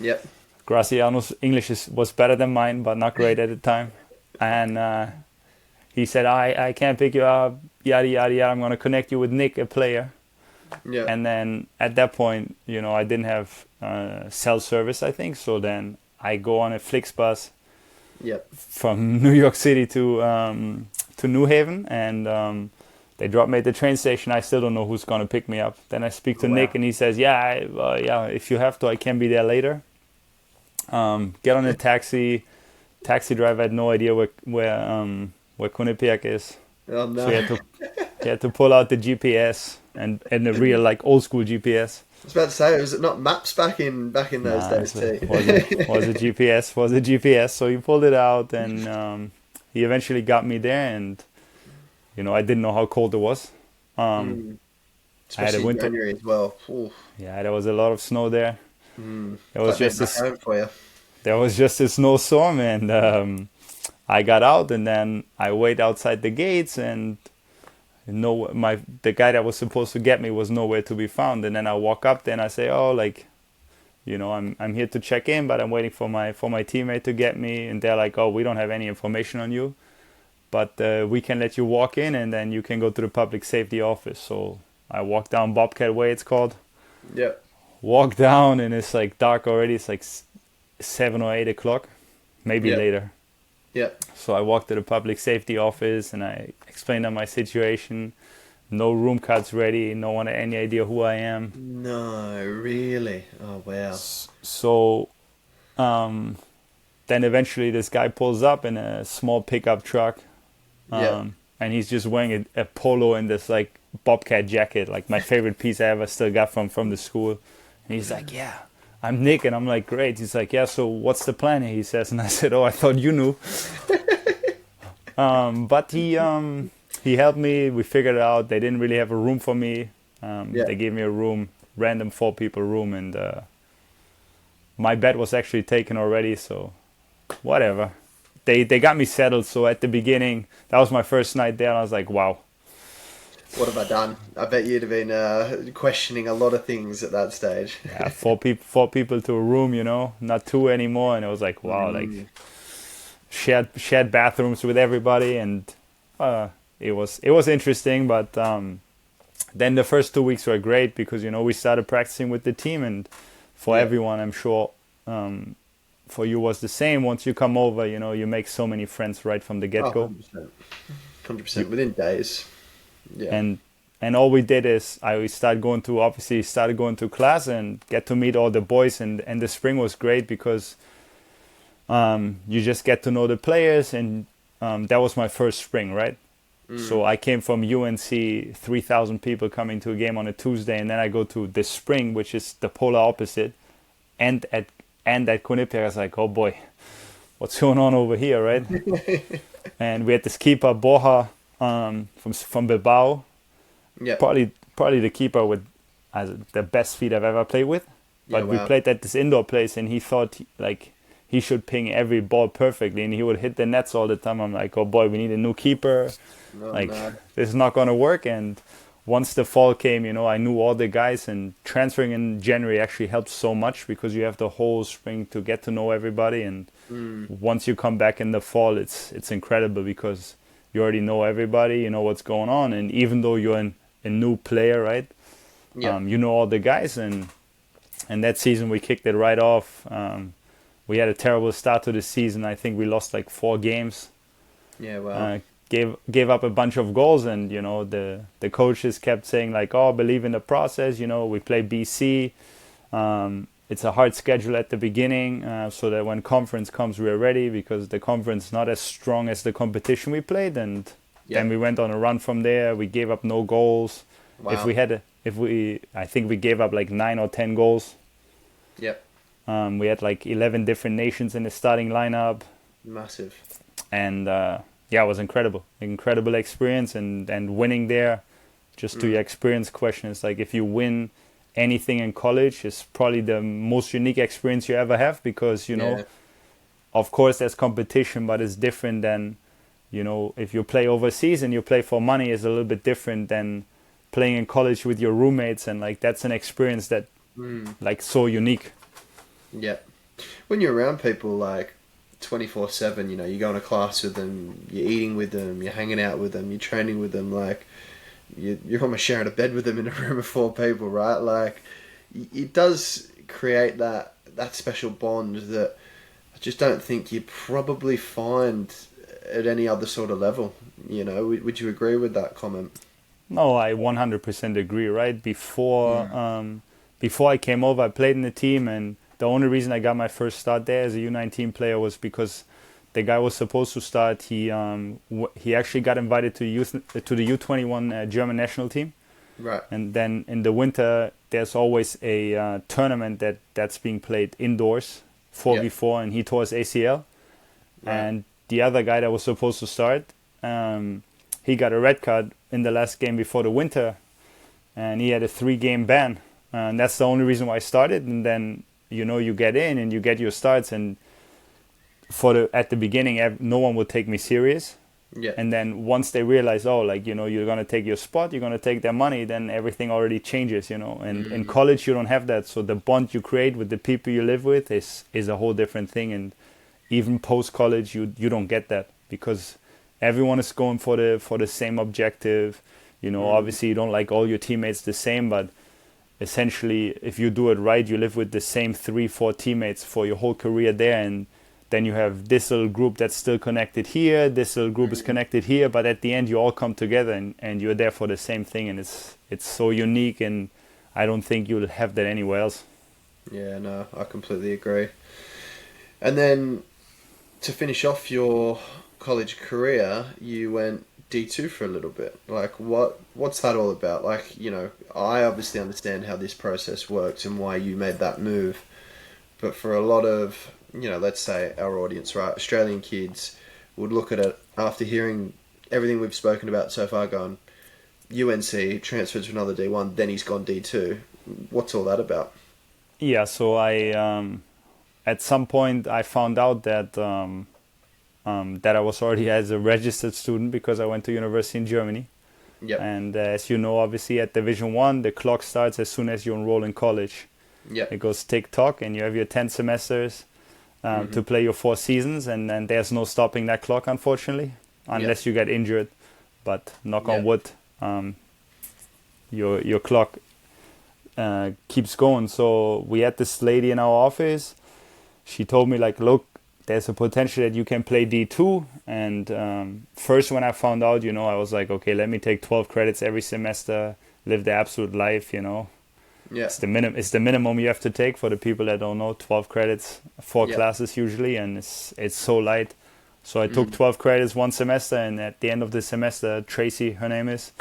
Speaker 1: Yep.
Speaker 2: Graciano's English was better than mine, but not great at the time. And he said, I can't pick you up, yada, yada, yada. I'm going to connect you with Nick, a player.
Speaker 1: Yeah.
Speaker 2: And then at that point, I didn't have cell service, I think. So then I go on a Flixbus from New York City to New Haven. And they drop me at the train station. I still don't know who's going to pick me up. Then I speak to Nick, and he says, yeah, if you have to, I can be there later. Get on a taxi. Taxi driver had no idea where Quinnipiac is.
Speaker 1: Oh no!
Speaker 2: So he had to pull out the GPS and the real old school GPS.
Speaker 1: I was about to say, was it not maps back in those days too?
Speaker 2: Was a GPS. So he pulled it out, and he eventually got me there. And I didn't know how cold it was.
Speaker 1: Especially
Speaker 2: I had a winter.
Speaker 1: January as well. Oof.
Speaker 2: Yeah, there was a lot of snow there. There was just a snowstorm, and I got out, and then I wait outside the gates, and the guy that was supposed to get me was nowhere to be found. And then I walk up there and I say, I'm here to check in, but I'm waiting for my teammate to get me. And they're like, oh, we don't have any information on you, but we can let you walk in, and then you can go to the public safety office. So I walk down Bobcat Way, it's called.
Speaker 1: Yeah.
Speaker 2: Walk down, and it's dark already. It's 7 or 8 o'clock, maybe later.
Speaker 1: Yeah.
Speaker 2: So I walked to the public safety office, and I explained them my situation. No room cards ready. No one had any idea who I am.
Speaker 1: No, really? Oh, wow.
Speaker 2: So then eventually this guy pulls up in a small pickup truck. And he's just wearing a polo and this Bobcat jacket, my favorite piece I ever still got from the school. And he's like, yeah, I'm Nick. And I'm like, great. He's like, yeah, so what's the plan here? He says. And I said, oh, I thought you knew. But he helped me. We figured it out. They didn't really have a room for me. They gave me a room, random 4-people room. And my bed was actually taken already. So whatever. They got me settled. So at the beginning, that was my first night there. And I was like, wow.
Speaker 1: What have I done? I bet you'd have been questioning a lot of things at that stage.
Speaker 2: Yeah, 4 people to a room, not 2 anymore. And it was like, wow, shared bathrooms with everybody. And it was interesting. But then the first 2 weeks were great because, we started practicing with the team. And for everyone, I'm sure, for you was the same. Once you come over, you make so many friends right from the get-go.
Speaker 1: 100% within days. Yeah.
Speaker 2: And all we did is I started going to class and get to meet all the boys, and the spring was great because you just get to know the players, and that was my first spring, right? So I came from UNC, 3,000 people coming to a game on a Tuesday, and then I go to the spring, which is the polar opposite, and at Quinnipiac. I was like, oh boy, what's going on over here, right? And we had this keeper, Borja. from Bilbao.
Speaker 1: Yeah.
Speaker 2: Probably the keeper with the best feet I've ever played with.
Speaker 1: Yeah.
Speaker 2: But we
Speaker 1: Wow.
Speaker 2: played at this indoor place, and he thought like he should ping every ball perfectly, and he would hit the nets all the time. I'm like, oh boy, we need a new keeper.
Speaker 1: No,
Speaker 2: Like
Speaker 1: no.
Speaker 2: this is not gonna work. And once the fall came, I knew all the guys, and transferring in January actually helps so much because you have the whole spring to get to know everybody. And once you come back in the fall, it's incredible because you already know everybody, you know what's going on, and even though you're a new player, right?
Speaker 1: Yeah.
Speaker 2: You know all the guys, and that season we kicked it right off. We had a terrible start to the season. I think we lost like 4 games.
Speaker 1: Yeah. Wow.
Speaker 2: Gave up a bunch of goals, and the coaches kept saying like, "Oh, believe in the process." We play BC. It's a hard schedule at the beginning, so that when conference comes, we're ready because the conference is not as strong as the competition we played. And
Speaker 1: Yeah.
Speaker 2: then we went on a run from there. We gave up no goals.
Speaker 1: Wow.
Speaker 2: I think we gave up like 9 or 10 goals.
Speaker 1: Yep.
Speaker 2: We had like 11 different nations in the starting lineup,
Speaker 1: Massive.
Speaker 2: and yeah, it was incredible experience, and winning there. Just to your experience question, it's like if you win anything in college, it's probably the most unique experience you ever have because
Speaker 1: Yeah.
Speaker 2: of course there's competition, but it's different than if you play overseas and you play for money, is a little bit different than playing in college with your roommates, and like that's an experience that like so unique.
Speaker 1: Yeah. When you're around people like 24/7, you go in a class with them, you're eating with them, you're hanging out with them, you're training with them, like you're almost sharing a bed with them in a room of 4 people, right? Like it does create that special bond that I just don't think you probably find at any other sort of level. Would you agree with that comment?
Speaker 2: No, I 100% agree. Right before I came over, I played in the team, and the only reason I got my first start there as a U19 player was because the guy was supposed to start. He actually got invited to the U21 German national team,
Speaker 1: Right.
Speaker 2: and then in the winter there's always a tournament that's being played indoors 4v4, and he tore his ACL,
Speaker 1: Right.
Speaker 2: and the other guy that was supposed to start, he got a red card in the last game before the winter, and he had a 3-game ban, and that's the only reason why I started. And then you get in and you get your starts, and at the beginning no one would take me serious,
Speaker 1: Yeah.
Speaker 2: and then once they realize, oh, like you're gonna take your spot, you're gonna take their money, then everything already changes, and in college you don't have that, so the bond you create with the people you live with is a whole different thing. And even post college you don't get that because everyone is going for the same objective. Obviously you don't like all your teammates the same, but essentially if you do it right, you live with the same 3-4 teammates for your whole career there, and then you have this little group that's still connected here, this little group is connected here, but at the end you all come together and you're there for the same thing, and it's so unique, and I don't think you'll have that anywhere else.
Speaker 1: Yeah, no, I completely agree. And then to finish off your college career, you went D2 for a little bit. Like, what's that all about? Like, I obviously understand how this process works and why you made that move. But for a lot of, let's say our audience, right, Australian kids would look at it after hearing everything we've spoken about so far, going, UNC, transferred to another D1, then he's gone D2. What's all that about?
Speaker 2: Yeah, so I at some point I found out that that I was already as a registered student because I went to university in Germany.
Speaker 1: Yep.
Speaker 2: And as you know, obviously at Division 1, the clock starts as soon as you enroll in college.
Speaker 1: Yep.
Speaker 2: It goes tick-tock, and you have your 10 semesters to play your 4 seasons, and then there's no stopping that clock, unfortunately, unless you get injured. But knock on wood, your clock keeps going. So we had this lady in our office. She told me, like, look, there's a potential that you can play D2. And first when I found out, I was like, okay, let me take 12 credits every semester, live the absolute life,
Speaker 1: Yeah.
Speaker 2: It's the minimum you have to take. For the people that don't know, 12 credits, 4 classes usually, and it's so light. So I took 12 credits one semester, and at the end of the semester, Tracy, her name is,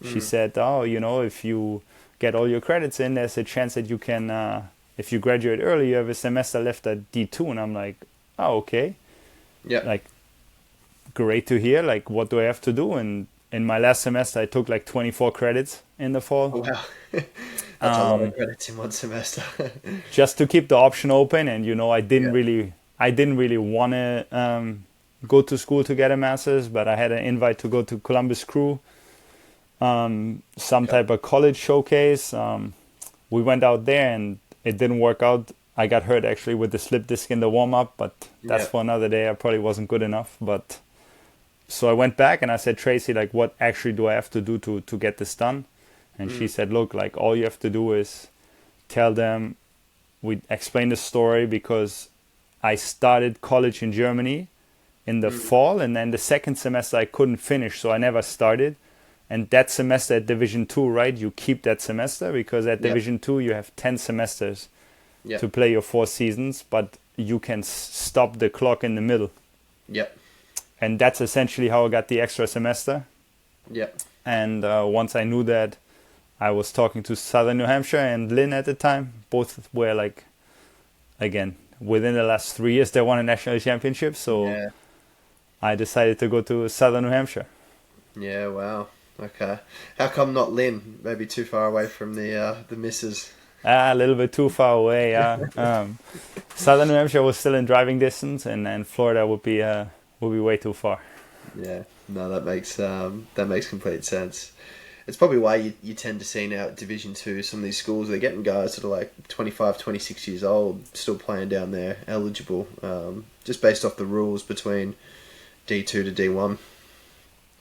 Speaker 2: she said, oh, if you get all your credits in, there's a chance that you can, if you graduate early, you have a semester left at D2. And I'm like, oh, okay.
Speaker 1: Yeah.
Speaker 2: Like, great to hear. Like, what do I have to do? And in my last semester, I took like 24 credits in the fall.
Speaker 1: Oh, wow. That's a lot of credits in one semester.
Speaker 2: Just to keep the option open. And, you know, I didn't really want to go to school to get a master's, but I had an invite to go to Columbus Crew, some type of college showcase. We went out there and it didn't work out. I got hurt actually with the slip disc in the warm-up, but that's for another day. I probably wasn't good enough. But so I went back and I said, Tracy, like, what actually do I have to do to get this done? And she said, look, like, all you have to do is tell them, we explain the story, because I started college in Germany in the fall, and then the second semester I couldn't finish, so I never started. And that semester at Division 2, right, you keep that semester, because at Division 2 you have 10 semesters to play your 4 seasons, but you can stop the clock in the middle.
Speaker 1: Yep.
Speaker 2: And that's essentially how I got the extra semester.
Speaker 1: Yep.
Speaker 2: And once I knew that, I was talking to Southern New Hampshire and Lynn at the time. Both were like, again, within the last 3 years, they won a national championship. So I decided to go to Southern New Hampshire.
Speaker 1: Yeah, wow. Okay. How come not Lynn? Maybe too far away from the missus.
Speaker 2: A little bit too far away, yeah. Southern New Hampshire was still in driving distance, and Florida would be way too far.
Speaker 1: Yeah, no, that makes complete sense. It's probably why you tend to see now at Division 2, some of these schools, they're getting guys that are like 25, 26 years old, still playing down there, eligible, just based off the rules between D2 to D1.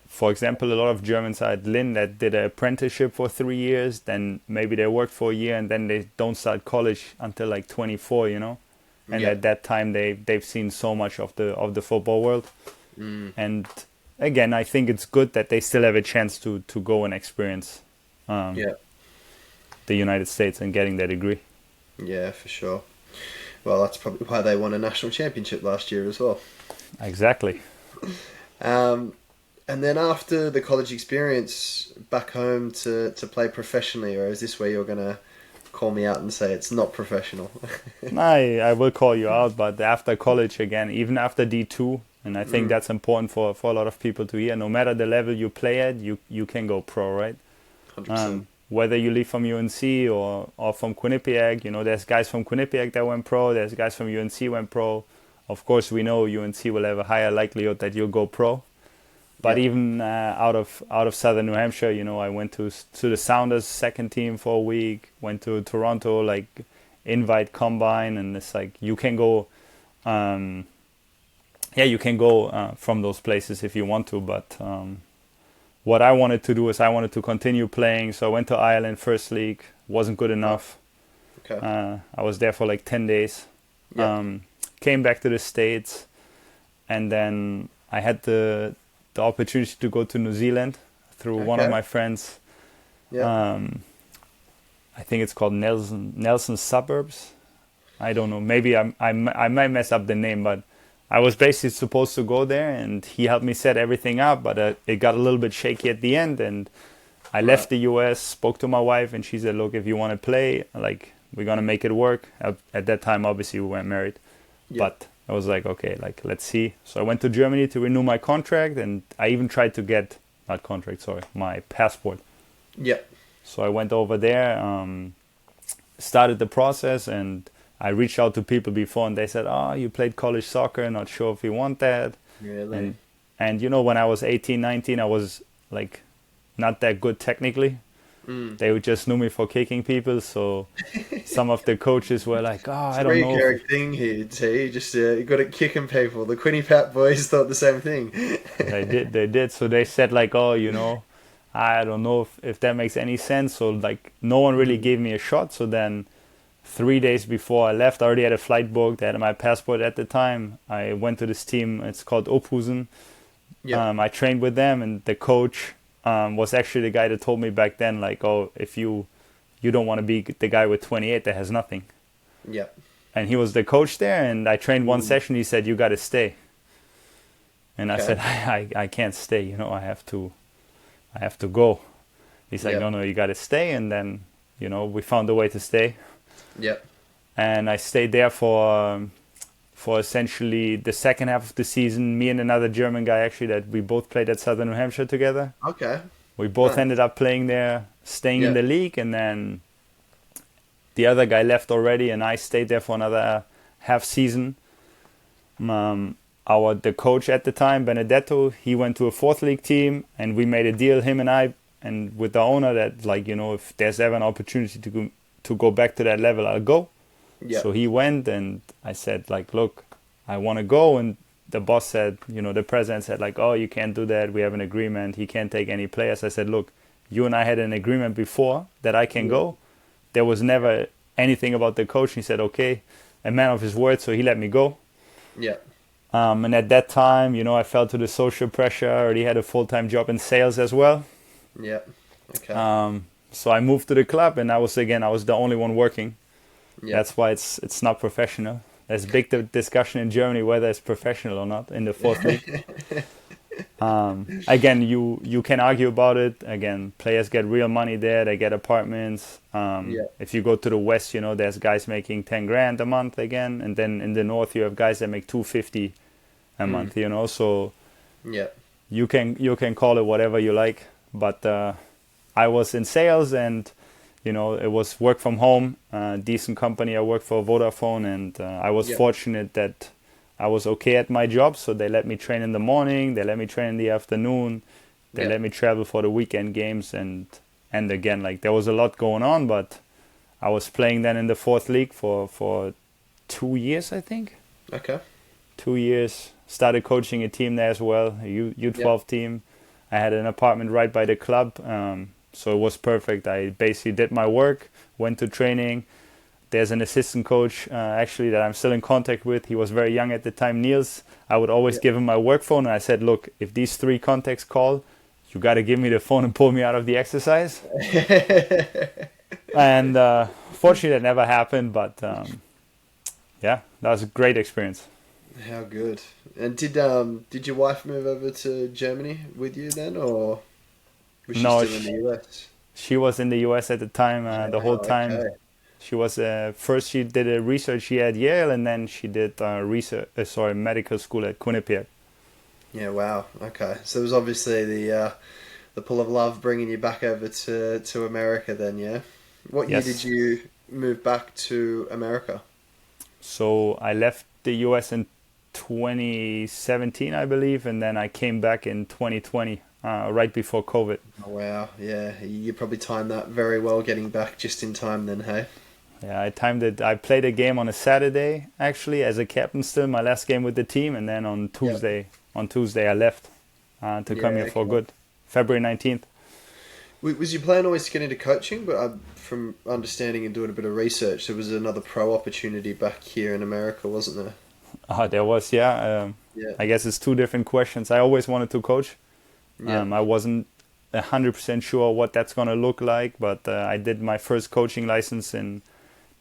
Speaker 2: For example, a lot of Germans are at Lynn that did an apprenticeship for 3 years, then maybe they worked for a year, and then they don't start college until like 24, you know? And at that time, they've seen so much of the football world. And again, I think it's good that they still have a chance to go and experience the United States and getting their degree. Yeah,
Speaker 1: for sure. Well, that's probably why they won a national championship last year as well.
Speaker 2: Exactly.
Speaker 1: And then after the college experience, back home to play professionally, or is this where you're going to call me out and say it's not professional?
Speaker 2: I will call you out, but after college, again, even after D2, and I think that's important for a lot of people to hear, no matter the level you play at, you can go pro, right?
Speaker 1: 100%.
Speaker 2: Whether you leave from UNC or from Quinnipiac, you know, there's guys from Quinnipiac that went pro, there's guys from UNC went pro. Of course, we know UNC will have a higher likelihood that you'll go pro. But even out of Southern New Hampshire, you know, I went to the Sounders second team for a week, went to Toronto, like, invite combine, and it's like, you can go, you can go from those places if you want to, but what I wanted to do is I wanted to continue playing, so I went to Ireland first league, wasn't good enough. Okay. I was there for like 10 days, came back to the States, and then I had the opportunity to go to New Zealand through one of my friends. I think it's called Nelson Suburbs. I don't know. Maybe I might mess up the name, but I was basically supposed to go there, and he helped me set everything up. But it got a little bit shaky at the end, and I left the US, spoke to my wife, and she said, "Look, if you want to play, like, we're gonna make it work." At that time, obviously, we weren't married, but I was like, okay, like, let's see. So I went to Germany to renew my contract, and I even tried to get my passport. So I went over there, started the process, and I reached out to people before, and they said, "Oh, you played college soccer, not sure if you want that."
Speaker 1: Really?
Speaker 2: And you know, when I was 18, 19, I was like not that good technically. They just knew me for kicking people, so some of the coaches were like, "Oh, I don't know."
Speaker 1: It's a thing here, T. Just good at kicking people. The Quinnipiac boys thought the same thing.
Speaker 2: They did. So they said like, "Oh, you know, I don't know if that makes any sense." So like, no one really gave me a shot. So then 3 days before I left, I already had a flight booked. I had my passport at the time. I went to this team. It's called Ophusen. I trained with them, and the coach was actually the guy that told me back then, like, "Oh, if you don't want to be the guy with 28 that has nothing." And he was the coach there, and I trained one session. He said, "You got to stay." And I said, I can't stay. You know, I have to go. He's like, "No, you got to stay." And then, you know, we found a way to stay. And I stayed there for essentially the second half of the season. Me and another German guy, actually, that we both played at Southern New Hampshire together.
Speaker 1: Okay.
Speaker 2: We both
Speaker 1: Nice.
Speaker 2: ended up playing there, staying in
Speaker 1: Yeah.
Speaker 2: the league, and then the other guy left already, and I stayed there for another half season. The coach at the time, Benedetto, he went to a fourth league team, and we made a deal, him and I, and with the owner, that, like, you know, if there's ever an opportunity to go back to that level, I'll go.
Speaker 1: Yeah.
Speaker 2: So he went, and I said, like, look, I want to go. And the boss said, you know, the president said, like, oh, you can't do that. We have an agreement. He can't take any players. I said, look, you and I had an agreement before that I can go. There was never anything about the coach. He said, okay, a man of his word. So he let me go.
Speaker 1: Yeah.
Speaker 2: And at that time, you know, I fell to the social pressure. I already had a full-time job in sales as well.
Speaker 1: Yeah. Okay.
Speaker 2: So I moved to the club, and I was the only one working.
Speaker 1: Yeah.
Speaker 2: That's why it's not professional. There's big discussion in Germany whether it's professional or not in the fourth league. Again, you can argue about it. Again, players get real money there. They get apartments. If you go to the west, you know, there's guys making 10 grand a month again, and then in the north you have guys that make 250 a month. You know, so you can call it whatever you like. But I was in sales, and you know, it was work from home, decent company. I worked for Vodafone, and I was fortunate that I was okay at my job. So they let me train in the morning, they let me train in the afternoon, they let me travel for the weekend games, and again, like, there was a lot going on. But I was playing then in the fourth league for 2 years, I think.
Speaker 1: Okay.
Speaker 2: 2 years. Started coaching a team there as well, a U12 team. I had an apartment right by the club. So it was perfect. I basically did my work, went to training. There's an assistant coach, actually, that I'm still in contact with. He was very young at the time, Niels. I would always give him my work phone, and I said, look, if these 3 contacts call, you got to give me the phone and pull me out of the exercise. And fortunately, that never happened. But that was a great experience.
Speaker 1: How good. And did your wife move over to Germany with you then, or was she still in the US?
Speaker 2: She was in the US at the time, the whole time. Okay. She was first she did a research year at Yale, and then she did medical school at Quinnipiac.
Speaker 1: Yeah, wow. Okay, so it was obviously the pull of love bringing you back over to America then, yeah? What year did you move back to America?
Speaker 2: So I left the US in 2017, I believe, and then I came back in 2020. Right before COVID.
Speaker 1: Oh, wow, yeah. You probably timed that very well, getting back just in time then, hey?
Speaker 2: Yeah, I timed it. I played a game on a Saturday, actually, as a captain still, my last game with the team, and then on Tuesday I left to come here for good. February 19th.
Speaker 1: Was your plan always to get into coaching? But from understanding and doing a bit of research, there was another pro opportunity back here in America, wasn't there?
Speaker 2: There was, I guess it's 2 different questions. I always wanted to coach. I wasn't 100% sure what that's going to look like, but I did my first coaching license in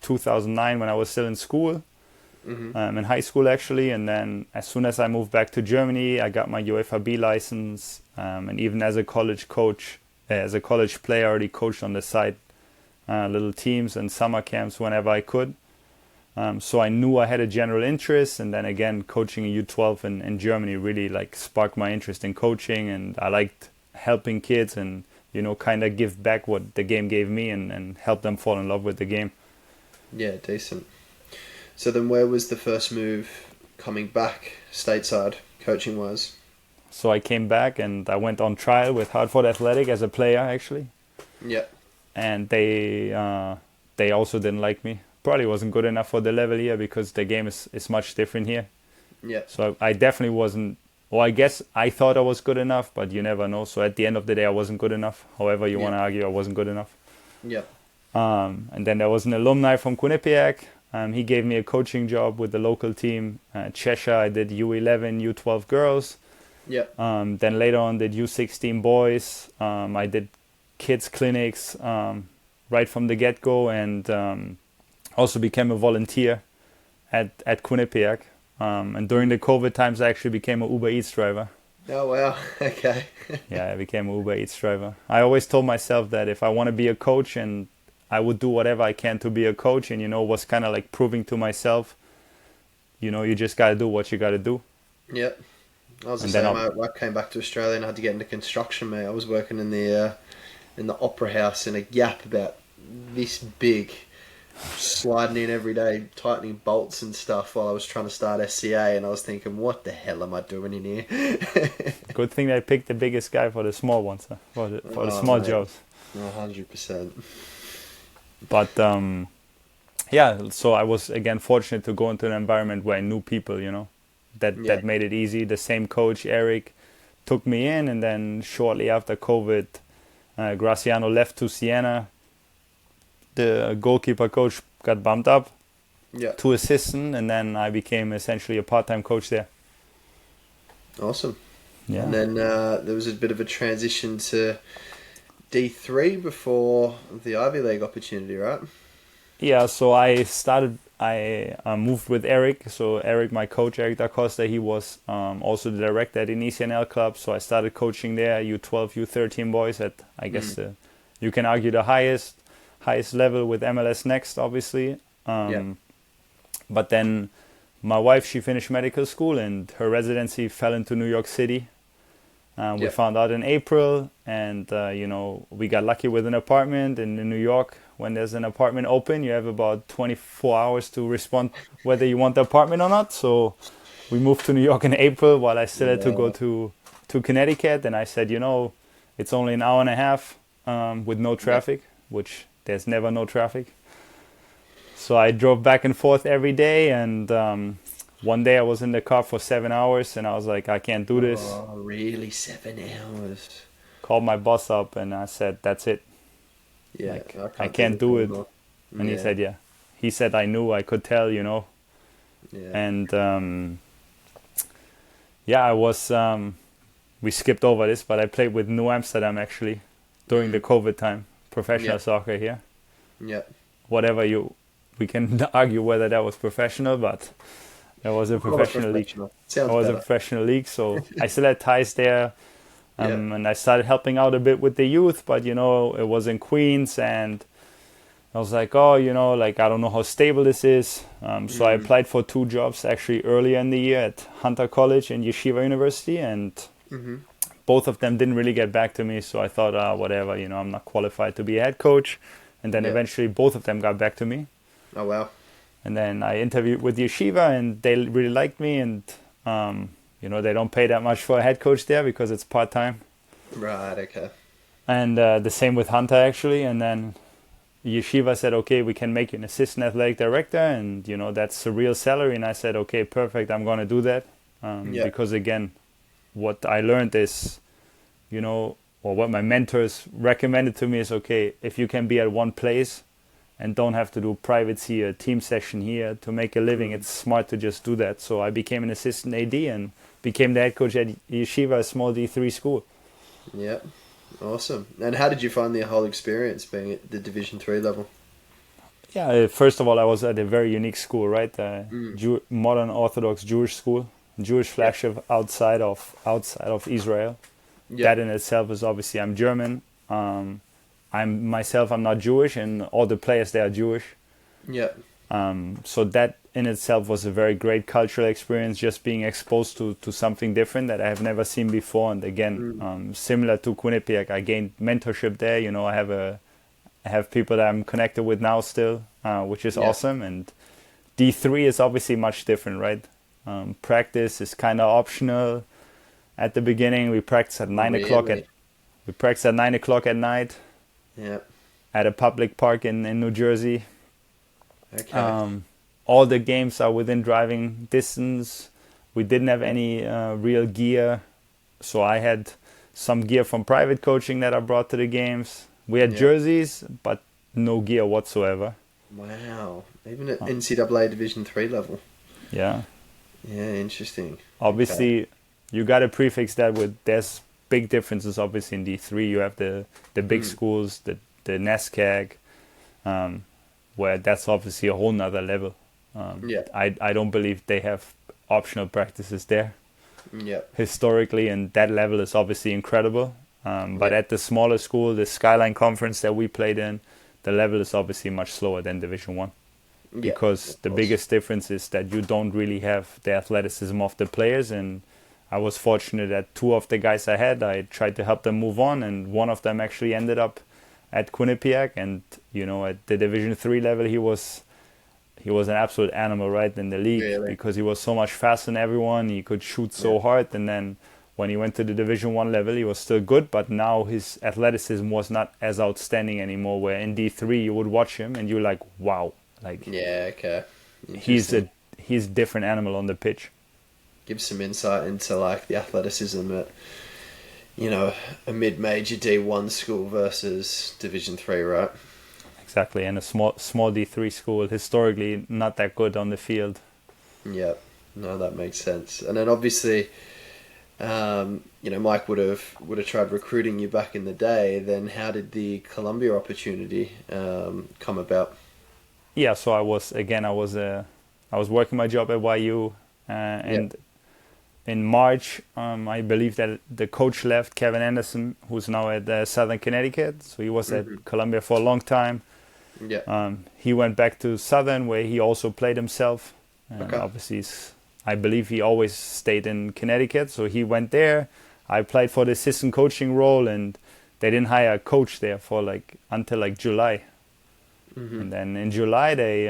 Speaker 2: 2009 when I was still in school, in high school actually, and then as soon as I moved back to Germany, I got my UFAB license, and even as a college coach, as a college player, I already coached on the side, little teams and summer camps whenever I could. So I knew I had a general interest, and then again, coaching a U12 in Germany really like sparked my interest in coaching, and I liked helping kids and, you know, kind of give back what the game gave me and help them fall in love with the game. Yeah,
Speaker 1: decent. So then where was the first move coming back stateside, coaching-wise?
Speaker 2: So I came back and I went on trial with Hartford Athletic as a player, actually.
Speaker 1: Yeah.
Speaker 2: And they also didn't like me. Probably wasn't good enough for the level here because the game is much different here.
Speaker 1: Yeah.
Speaker 2: So I definitely wasn't, well, I guess I thought I was good enough, but you never know. So at the end of the day, I wasn't good enough. However you want to argue, I wasn't good enough.
Speaker 1: Yeah.
Speaker 2: And then there was an alumni from Quinnipiac. He gave me a coaching job with the local team. Cheshire, I did U11, U12 girls.
Speaker 1: Yeah.
Speaker 2: Then later on did U16 boys. I did kids clinics right from the get-go, and also became a volunteer at Quinnipiac. And during the COVID times, I actually became an Uber Eats driver.
Speaker 1: Oh, wow. Okay.
Speaker 2: Yeah, I became an Uber Eats driver. I always told myself that if I want to be a coach, and I would do whatever I can to be a coach, and, you know, was kind of like proving to myself you just got to do what you got to do.
Speaker 1: Yep. I was the
Speaker 2: And then
Speaker 1: same. I came back to Australia and I had to get into construction, mate. I was working in the opera house in a gap about this big, sliding in every day, tightening bolts and stuff while I was trying to start SCA, and I was thinking, what the hell am I doing in here?
Speaker 2: Good thing they picked the biggest guy for the small ones, huh? For the small
Speaker 1: mate.
Speaker 2: jobs.
Speaker 1: 100%.
Speaker 2: But yeah, so I was again fortunate to go into an environment where I knew people, that made it easy. The same coach, Eric, took me in, and then shortly after COVID, Graciano left to Siena. The goalkeeper coach got bumped up to assistant, and then I became essentially a part-time coach there.
Speaker 1: Awesome.
Speaker 2: Yeah.
Speaker 1: And then there was a bit of a transition to D3 before the Ivy League opportunity, right?
Speaker 2: Yeah, so I moved with Eric. So Eric, my coach, Eric Da Costa, he was also the director at the ECNL club. So I started coaching there, U12, U13 boys at, I guess, you can argue the highest level with MLS Next, obviously. But then my wife, she finished medical school and her residency fell into New York City. We found out in April, and we got lucky with an apartment in New York. When there's an apartment open, you have about 24 hours to respond whether you want the apartment or not. So we moved to New York in April while I still had to go to Connecticut. And I said, it's only an hour and a half with no traffic, which there's never no traffic. So I drove back and forth every day, and one day I was in the car for 7 hours, and I was like, I can't do this.
Speaker 1: Oh, really? 7 hours?
Speaker 2: Called my boss up, and I said, that's it.
Speaker 1: Yeah,
Speaker 2: I can't do it. And he said, yeah. He said, I knew, I could tell, Yeah. And I was, we skipped over this, but I played with New Amsterdam actually during the COVID time, professional soccer here.
Speaker 1: Yeah.
Speaker 2: We can argue whether that was professional, but that was a professional league. A professional league, so I still had ties there. And I started helping out a bit with the youth, but it was in Queens, and I was like, I don't know how stable this is. So I applied for 2 jobs actually earlier in the year at Hunter College and Yeshiva University, and both of them didn't really get back to me. So I thought, whatever, I'm not qualified to be a head coach. And then eventually both of them got back to me.
Speaker 1: Oh, wow.
Speaker 2: And then I interviewed with Yeshiva, and they really liked me, and they don't pay that much for a head coach there because it's part-time.
Speaker 1: Right, okay.
Speaker 2: And the same with Hunter, actually. And then Yeshiva said, okay, we can make you an assistant athletic director, and, that's a real salary. And I said, okay, perfect, I'm going to do that. Because, again, what I learned is, or what my mentors recommended to me is, okay, if you can be at one place and don't have to do privates here, team session here to make a living, it's smart to just do that. So I became an assistant AD and became the head coach at Yeshiva, a small D3 school.
Speaker 1: Yeah, awesome. And how did you find the whole experience being at the Division 3 level?
Speaker 2: Yeah, first of all, I was at a very unique school, right? Modern Orthodox Jewish school, Jewish flagship outside of Israel. That in itself is obviously, I'm German. I'm not Jewish, and all the players there are Jewish. Yeah. So that in itself was a very great cultural experience, just being exposed to something different that I have never seen before. And again, similar to Quinnipiac, I gained mentorship there. I have people that I'm connected with now still, which is awesome. And D3 is obviously much different, right? Practice is kind of optional. At the beginning, we practice at 9 o'clock at night. Yeah. At a public park in New Jersey. Okay. All the games are within driving distance. We didn't have any real gear, so I had some gear from private coaching that I brought to the games. We had jerseys, but no gear whatsoever.
Speaker 1: Wow! Even at NCAA Division 3 level. Yeah. Yeah, interesting.
Speaker 2: Obviously, you got to prefix that with there's big differences. Obviously, in D3, you have the big schools, the NASCAG, where that's obviously a whole nother level. I don't believe they have optional practices there. Historically, and that level is obviously incredible. But at the smaller school, the Skyline Conference that we played in, the level is obviously much slower than Division 1.
Speaker 1: Yeah,
Speaker 2: because
Speaker 1: of
Speaker 2: the
Speaker 1: course.
Speaker 2: biggest difference is that you don't really have the athleticism of the players. And I was fortunate that two of the guys I had, I tried to help them move on, and one of them actually ended up at Quinnipiac. And at the Division 3 level, he was an absolute animal, right, in the league,
Speaker 1: Really?
Speaker 2: because he was so much faster than everyone. He could shoot
Speaker 1: Yeah.
Speaker 2: so hard, and then when he went to the Division 1 level, he was still good, but now his athleticism was not as outstanding anymore. Where in D3 you would watch him and you're like, wow, like
Speaker 1: Yeah, okay.
Speaker 2: he's
Speaker 1: Interesting.
Speaker 2: a he's a different animal on the pitch.
Speaker 1: Give some insight into like the athleticism at, a mid-major D1 school versus Division 3, right?
Speaker 2: Exactly, and a small D3 school historically not that good on the field.
Speaker 1: Yeah. No, that makes sense. And then obviously, Mike would have tried recruiting you back in the day. Then how did the Columbia opportunity come about?
Speaker 2: Yeah, so I was working my job at YU,
Speaker 1: Yeah.
Speaker 2: and in March, I believe that the coach left, Kevin Anderson, who's now at Southern Connecticut. So he was at
Speaker 1: Hmm.
Speaker 2: Columbia for a long time.
Speaker 1: Yeah.
Speaker 2: He went back to Southern, where he also played himself.
Speaker 1: Okay.
Speaker 2: Obviously, I believe he always stayed in Connecticut, so he went there. I applied for the assistant coaching role, and they didn't hire a coach there for until July.
Speaker 1: Hmm.
Speaker 2: And then in July, they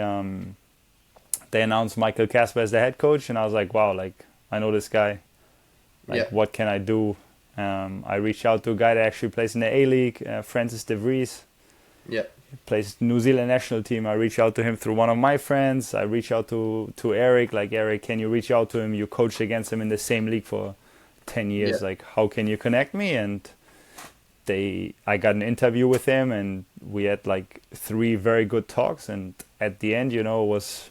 Speaker 2: announced Michael Casper as the head coach, and I was like, wow, like I know this guy.
Speaker 1: Yeah.
Speaker 2: Like, what can I do? I reached out to a guy that actually plays in the A League, Francis DeVries.
Speaker 1: Yeah.
Speaker 2: Plays New Zealand national team. I reached out to him through one of my friends. I reached out to Eric, like, Eric, can you reach out to him? You coached against him in the same league for 10
Speaker 1: Yeah.
Speaker 2: years. Like, how can you connect me? And I got an interview with him, and we had like 3 very good talks. And at the end, it was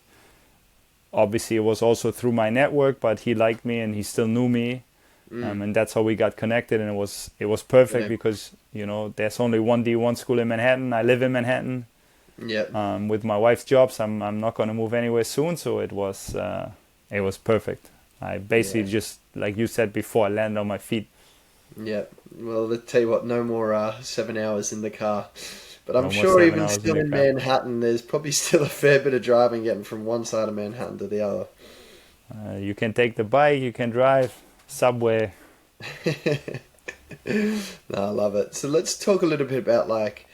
Speaker 2: also through my network, but he liked me and he still knew me.
Speaker 1: Mm.
Speaker 2: And that's how we got connected, and it was perfect
Speaker 1: Yeah.
Speaker 2: because there's only one D1 school in Manhattan. I live in Manhattan.
Speaker 1: Yeah.
Speaker 2: With my wife's jobs, I'm not gonna move anywhere soon, so it was perfect. I basically
Speaker 1: Yeah.
Speaker 2: just, like you said before, I landed on my feet.
Speaker 1: Yeah. Well, let's tell you what, no more 7 hours in the car. But I'm
Speaker 2: No more
Speaker 1: sure
Speaker 2: seven
Speaker 1: even
Speaker 2: hours in
Speaker 1: still
Speaker 2: the
Speaker 1: in
Speaker 2: car.
Speaker 1: Manhattan, there's probably still a fair bit of driving getting from one side of Manhattan to the other.
Speaker 2: You can take the bike, you can drive, subway.
Speaker 1: No, I love it. So let's talk a little bit about like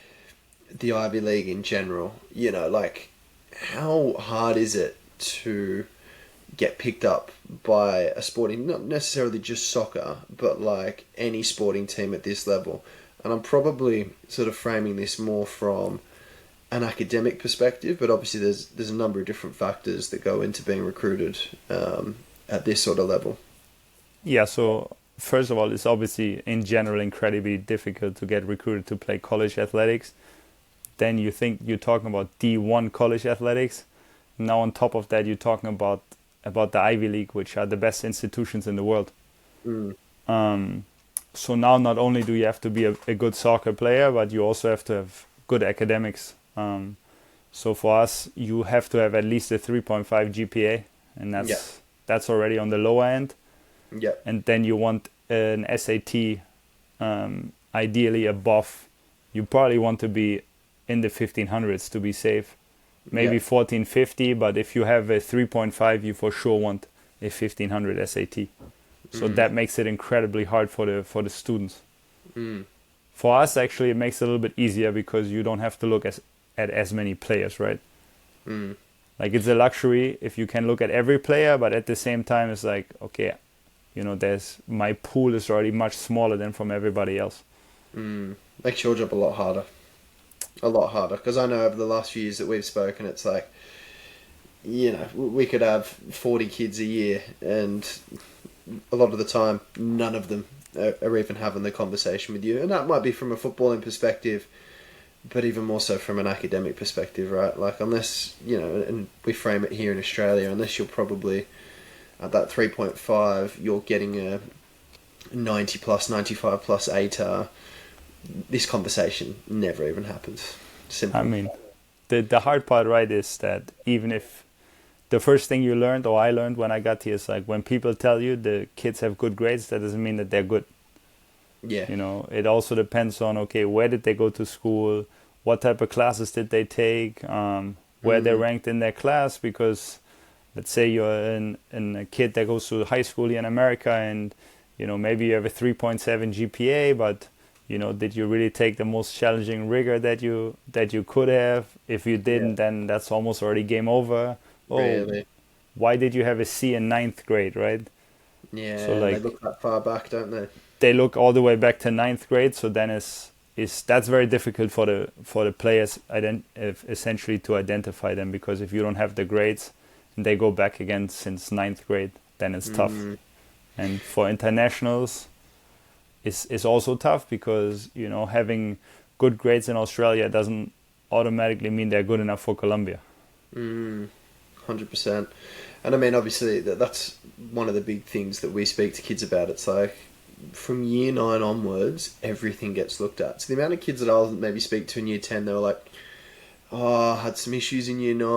Speaker 1: the Ivy League in general. Like how hard is it to get picked up by a sporting, not necessarily just soccer, but like any sporting team at this level? And I'm probably sort of framing this more from an academic perspective, but obviously there's a number of different factors that go into being recruited at this sort of level.
Speaker 2: Yeah, so first of all, it's obviously in general incredibly difficult to get recruited to play college athletics. Then you think you're talking about D1 college athletics. Now on top of that, you're talking about the Ivy League, which are the best institutions in the world.
Speaker 1: Mm.
Speaker 2: Um, so now not only do you have to be a good soccer player, but you also have to have good academics. So for us, you have to have at least a 3.5 GPA, and
Speaker 1: Yeah.
Speaker 2: that's already on the lower end.
Speaker 1: Yeah.
Speaker 2: And then you want an SAT, ideally above. You probably want to be in the 1500s to be safe. Maybe
Speaker 1: Yeah.
Speaker 2: 1450, but if you have a 3.5, you for sure want a 1500 SAT. So
Speaker 1: Mm.
Speaker 2: that makes it incredibly hard for the students.
Speaker 1: Mm.
Speaker 2: For us, actually, it makes it a little bit easier because you don't have to look at as many players, right?
Speaker 1: Mm.
Speaker 2: Like, it's a luxury if you can look at every player, but at the same time, it's like, okay, there's my pool is already much smaller than from everybody else.
Speaker 1: Mm. Makes your job a lot harder. A lot harder. Because I know over the last few years that we've spoken, it's like, we could have 40 kids a year, and a lot of the time, none of them are even having the conversation with you. And that might be from a footballing perspective, but even more so from an academic perspective, right? Like, unless, and we frame it here in Australia, unless you're probably at that 3.5, you're getting a 90 plus, 95 plus ATAR, this conversation never even happens. Simple.
Speaker 2: I mean, the hard part, right, is that even if the first thing you learned, or I learned when I got here, is like when people tell you the kids have good grades, that doesn't mean that they're good.
Speaker 1: Yeah.
Speaker 2: It also depends on, okay, where did they go to school? What type of classes did they take? where they're ranked in their class, because let's say you're a kid that goes to high school here in America, and maybe you have a 3.7 GPA, but did you really take the most challenging rigor that you could have? If you didn't, then that's almost already game over.
Speaker 1: Really?
Speaker 2: Why did you have a C in ninth grade, right?
Speaker 1: Yeah,
Speaker 2: So
Speaker 1: they look that far back, don't they?
Speaker 2: They look all the way back to ninth grade. So then that's very difficult for the players essentially to identify them, because if you don't have the grades and they go back again since ninth grade, then it's tough. And for internationals, is also tough, because having good grades in Australia doesn't automatically mean they're good enough for Colombia.
Speaker 1: 100%. And I mean, obviously, that's one of the big things that we speak to kids about. It's like, from year 9 onwards, everything gets looked at. So the amount of kids that I'll maybe speak to in year 10, they were like, oh, I had some issues in year 9,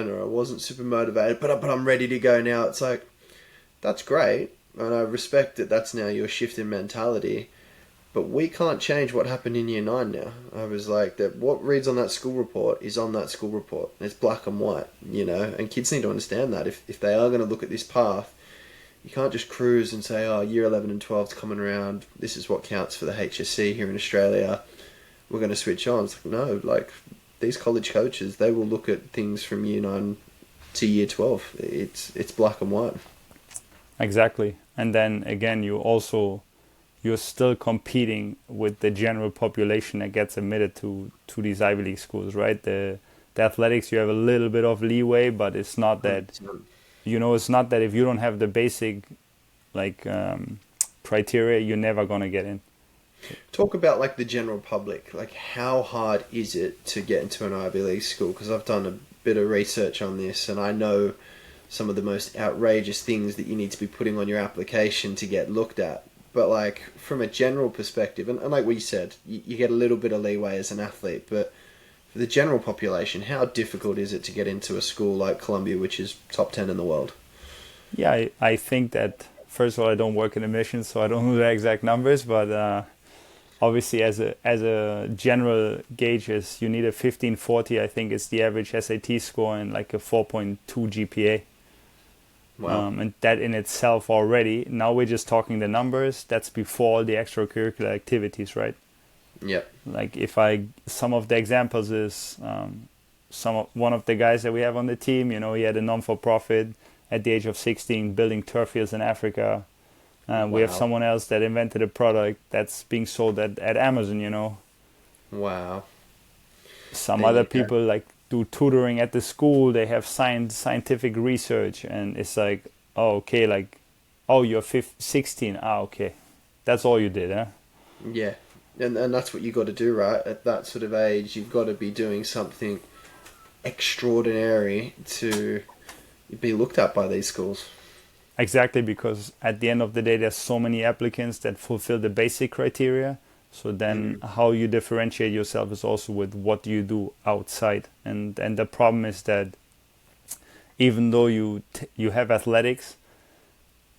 Speaker 1: or I wasn't super motivated, but I'm ready to go now. It's like, that's great, and I respect that that's now your shift in mentality, but we can't change what happened in year 9 now. I was like, that what reads on that school report is on that school report. It's black and white, and kids need to understand that. If they are going to look at this path, you can't just cruise and say, oh, year 11 and 12's coming around, this is what counts for the HSC here in Australia, we're going to switch on. It's like, no, like, these college coaches, they will look at things from year 9 to year 12. It's black and white.
Speaker 2: Exactly. And then again, you're still competing with the general population that gets admitted to these Ivy League schools, right? The athletics, you have a little bit of leeway, but it's not that, it's not that if you don't have the basic criteria, you're never going to get in.
Speaker 1: Talk about like the general public, like how hard is it to get into an Ivy League school? Because I've done a bit of research on this, and I know some of the most outrageous things that you need to be putting on your application to get looked at. But like from a general perspective, and like what you said, you get a little bit of leeway as an athlete, but for the general population, how difficult is it to get into a school like Columbia, which is top 10 in the world?
Speaker 2: Yeah, I think that, first of all, I don't work in admissions, so I don't know the exact numbers, but obviously as a general gauge is you need a 1540, I think is the average SAT score, and like a 4.2 GPA.
Speaker 1: Wow.
Speaker 2: And that in itself already, now we're just talking the numbers, that's before the extracurricular activities, right?
Speaker 1: Yep.
Speaker 2: Like some of the examples is one of the guys that we have on the team, he had a non-for-profit at the age of 16 building turf fields in Africa. We have someone else that invented a product that's being sold at Amazon,
Speaker 1: Wow.
Speaker 2: Some other people like do tutoring at the school. They have scientific research, and it's like, oh, okay, like, oh, you're 16. Ah, okay. That's all you did, huh?
Speaker 1: Yeah. And that's what you got to do, right? At that sort of age, you've got to be doing something extraordinary to be looked at by these schools.
Speaker 2: Exactly, because at the end of the day, there's so many applicants that fulfill the basic criteria. So then how you differentiate yourself is also with what you do outside. And the problem is that even though you have athletics,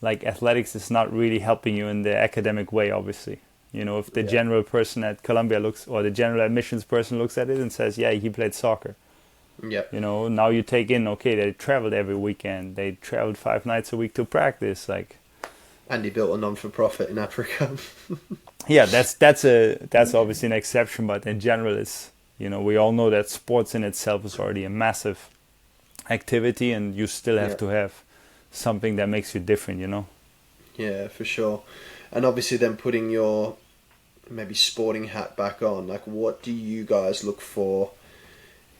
Speaker 2: like athletics is not really helping you in the academic way, obviously. If the general person at Columbia or the general admissions person looks at it and says, yeah, he played soccer.
Speaker 1: Yep.
Speaker 2: Now you take in, okay, they traveled every weekend. They traveled 5 nights a week to practice.
Speaker 1: And he built a non-for-profit in Africa.
Speaker 2: Yeah, that's obviously an exception, but in general, it's we all know that sports in itself is already a massive activity, and you still have to have something that makes you different.
Speaker 1: Yeah, for sure. And obviously, then putting your maybe sporting hat back on, like what do you guys look for,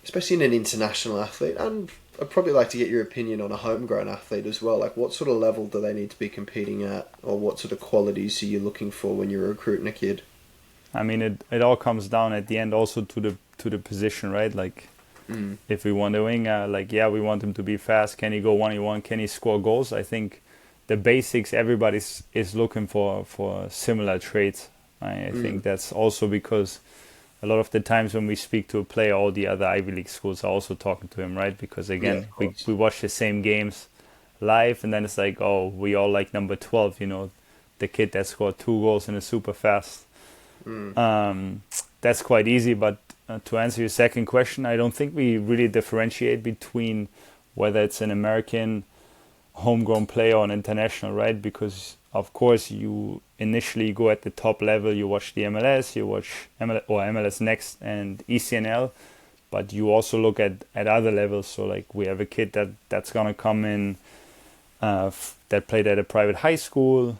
Speaker 1: especially in an international athlete? And I'd probably like to get your opinion on a homegrown athlete as well. Like, what sort of level do they need to be competing at, or what sort of qualities are you looking for when you're recruiting a kid?
Speaker 2: I mean, it all comes down at the end also to the position, right? Like, if we want a winger, we want him to be fast. Can he go 1v1? Can he score goals? I think the basics everybody is looking for similar traits. I think that's also because a lot of the times when we speak to a player, all the other Ivy League schools are also talking to him, right? Because again, we watch the same games live, and then it's like, oh, we all like number 12, the kid that scored 2 goals and is super fast. That's quite easy, but to answer your second question, I don't think we really differentiate between whether it's an American homegrown player or an international, right? Because of course you initially go at the top level, you watch the MLS, you watch MLS Next and ECNL, but you also look at other levels. So like we have a kid that's gonna come in that played at a private high school,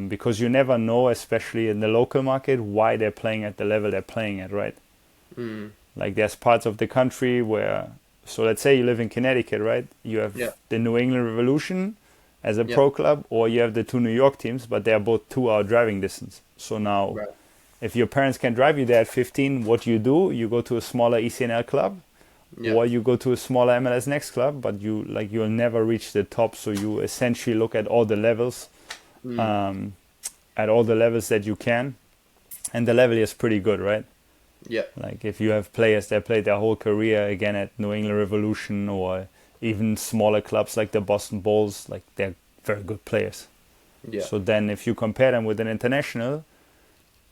Speaker 2: because you never know, especially in the local market, why they're playing at the level they're playing at, right? Like there's parts of the country where, so let's say you live in Connecticut, right? You have the New England Revolution as a pro club, or you have the two New York teams, but they're both 2 hour driving distance. So now, if your parents can drive you there at 15, what you do, you go to a smaller ECNL club, or you go to a smaller MLS Next club, but you'll never reach the top. So you essentially look at all the levels, at all the levels that you can, and the level is pretty good, right?
Speaker 1: Yeah.
Speaker 2: Like if you have players that played their whole career again at New England Revolution, or even smaller clubs like the Boston Bulls, like they're very good players. Yeah. So then if you compare them with an international,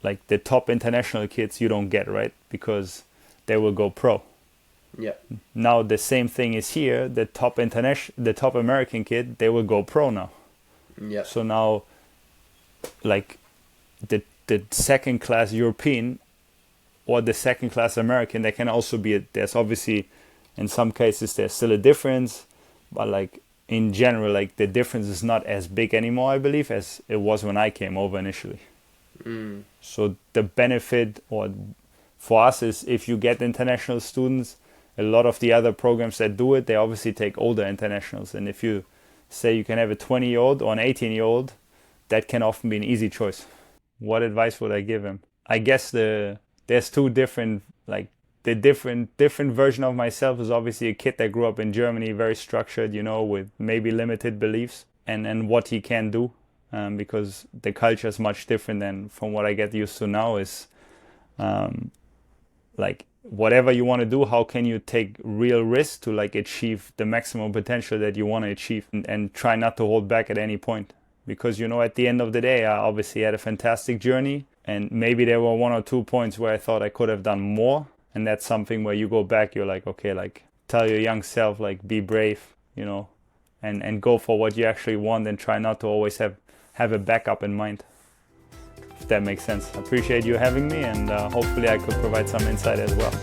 Speaker 2: like the top international kids you don't get, right? Because they will go pro.
Speaker 1: Yeah.
Speaker 2: Now the same thing is here. The top American kid, they will go pro now.
Speaker 1: Yeah.
Speaker 2: So now, like the second class European or the second class American, they can also be. There's obviously, in some cases, there's still a difference, but like in general, like the difference is not as big anymore, I believe, as it was when I came over initially. So the benefit, or for us, is if you get international students, a lot of the other programs that do it, they obviously take older internationals. And if you say you can have a 20-year-old or an 18-year-old, that can often be an easy choice. What advice would I give him? I guess there's two different, like the different version of myself is obviously a kid that grew up in Germany, very structured, with maybe limited beliefs and what he can do, because the culture is much different than from what I get used to now. Is like whatever you want to do, how can you take real risk to like achieve the maximum potential that you want to achieve, and try not to hold back at any point. Because at the end of the day, I obviously had a fantastic journey, and maybe there were 1 or 2 points where I thought I could have done more. And that's something where you go back, you're like, okay, like tell your young self, like be brave, and go for what you actually want, and try not to always have a backup in mind. If that makes sense. I appreciate you having me, and hopefully I could provide some insight as well.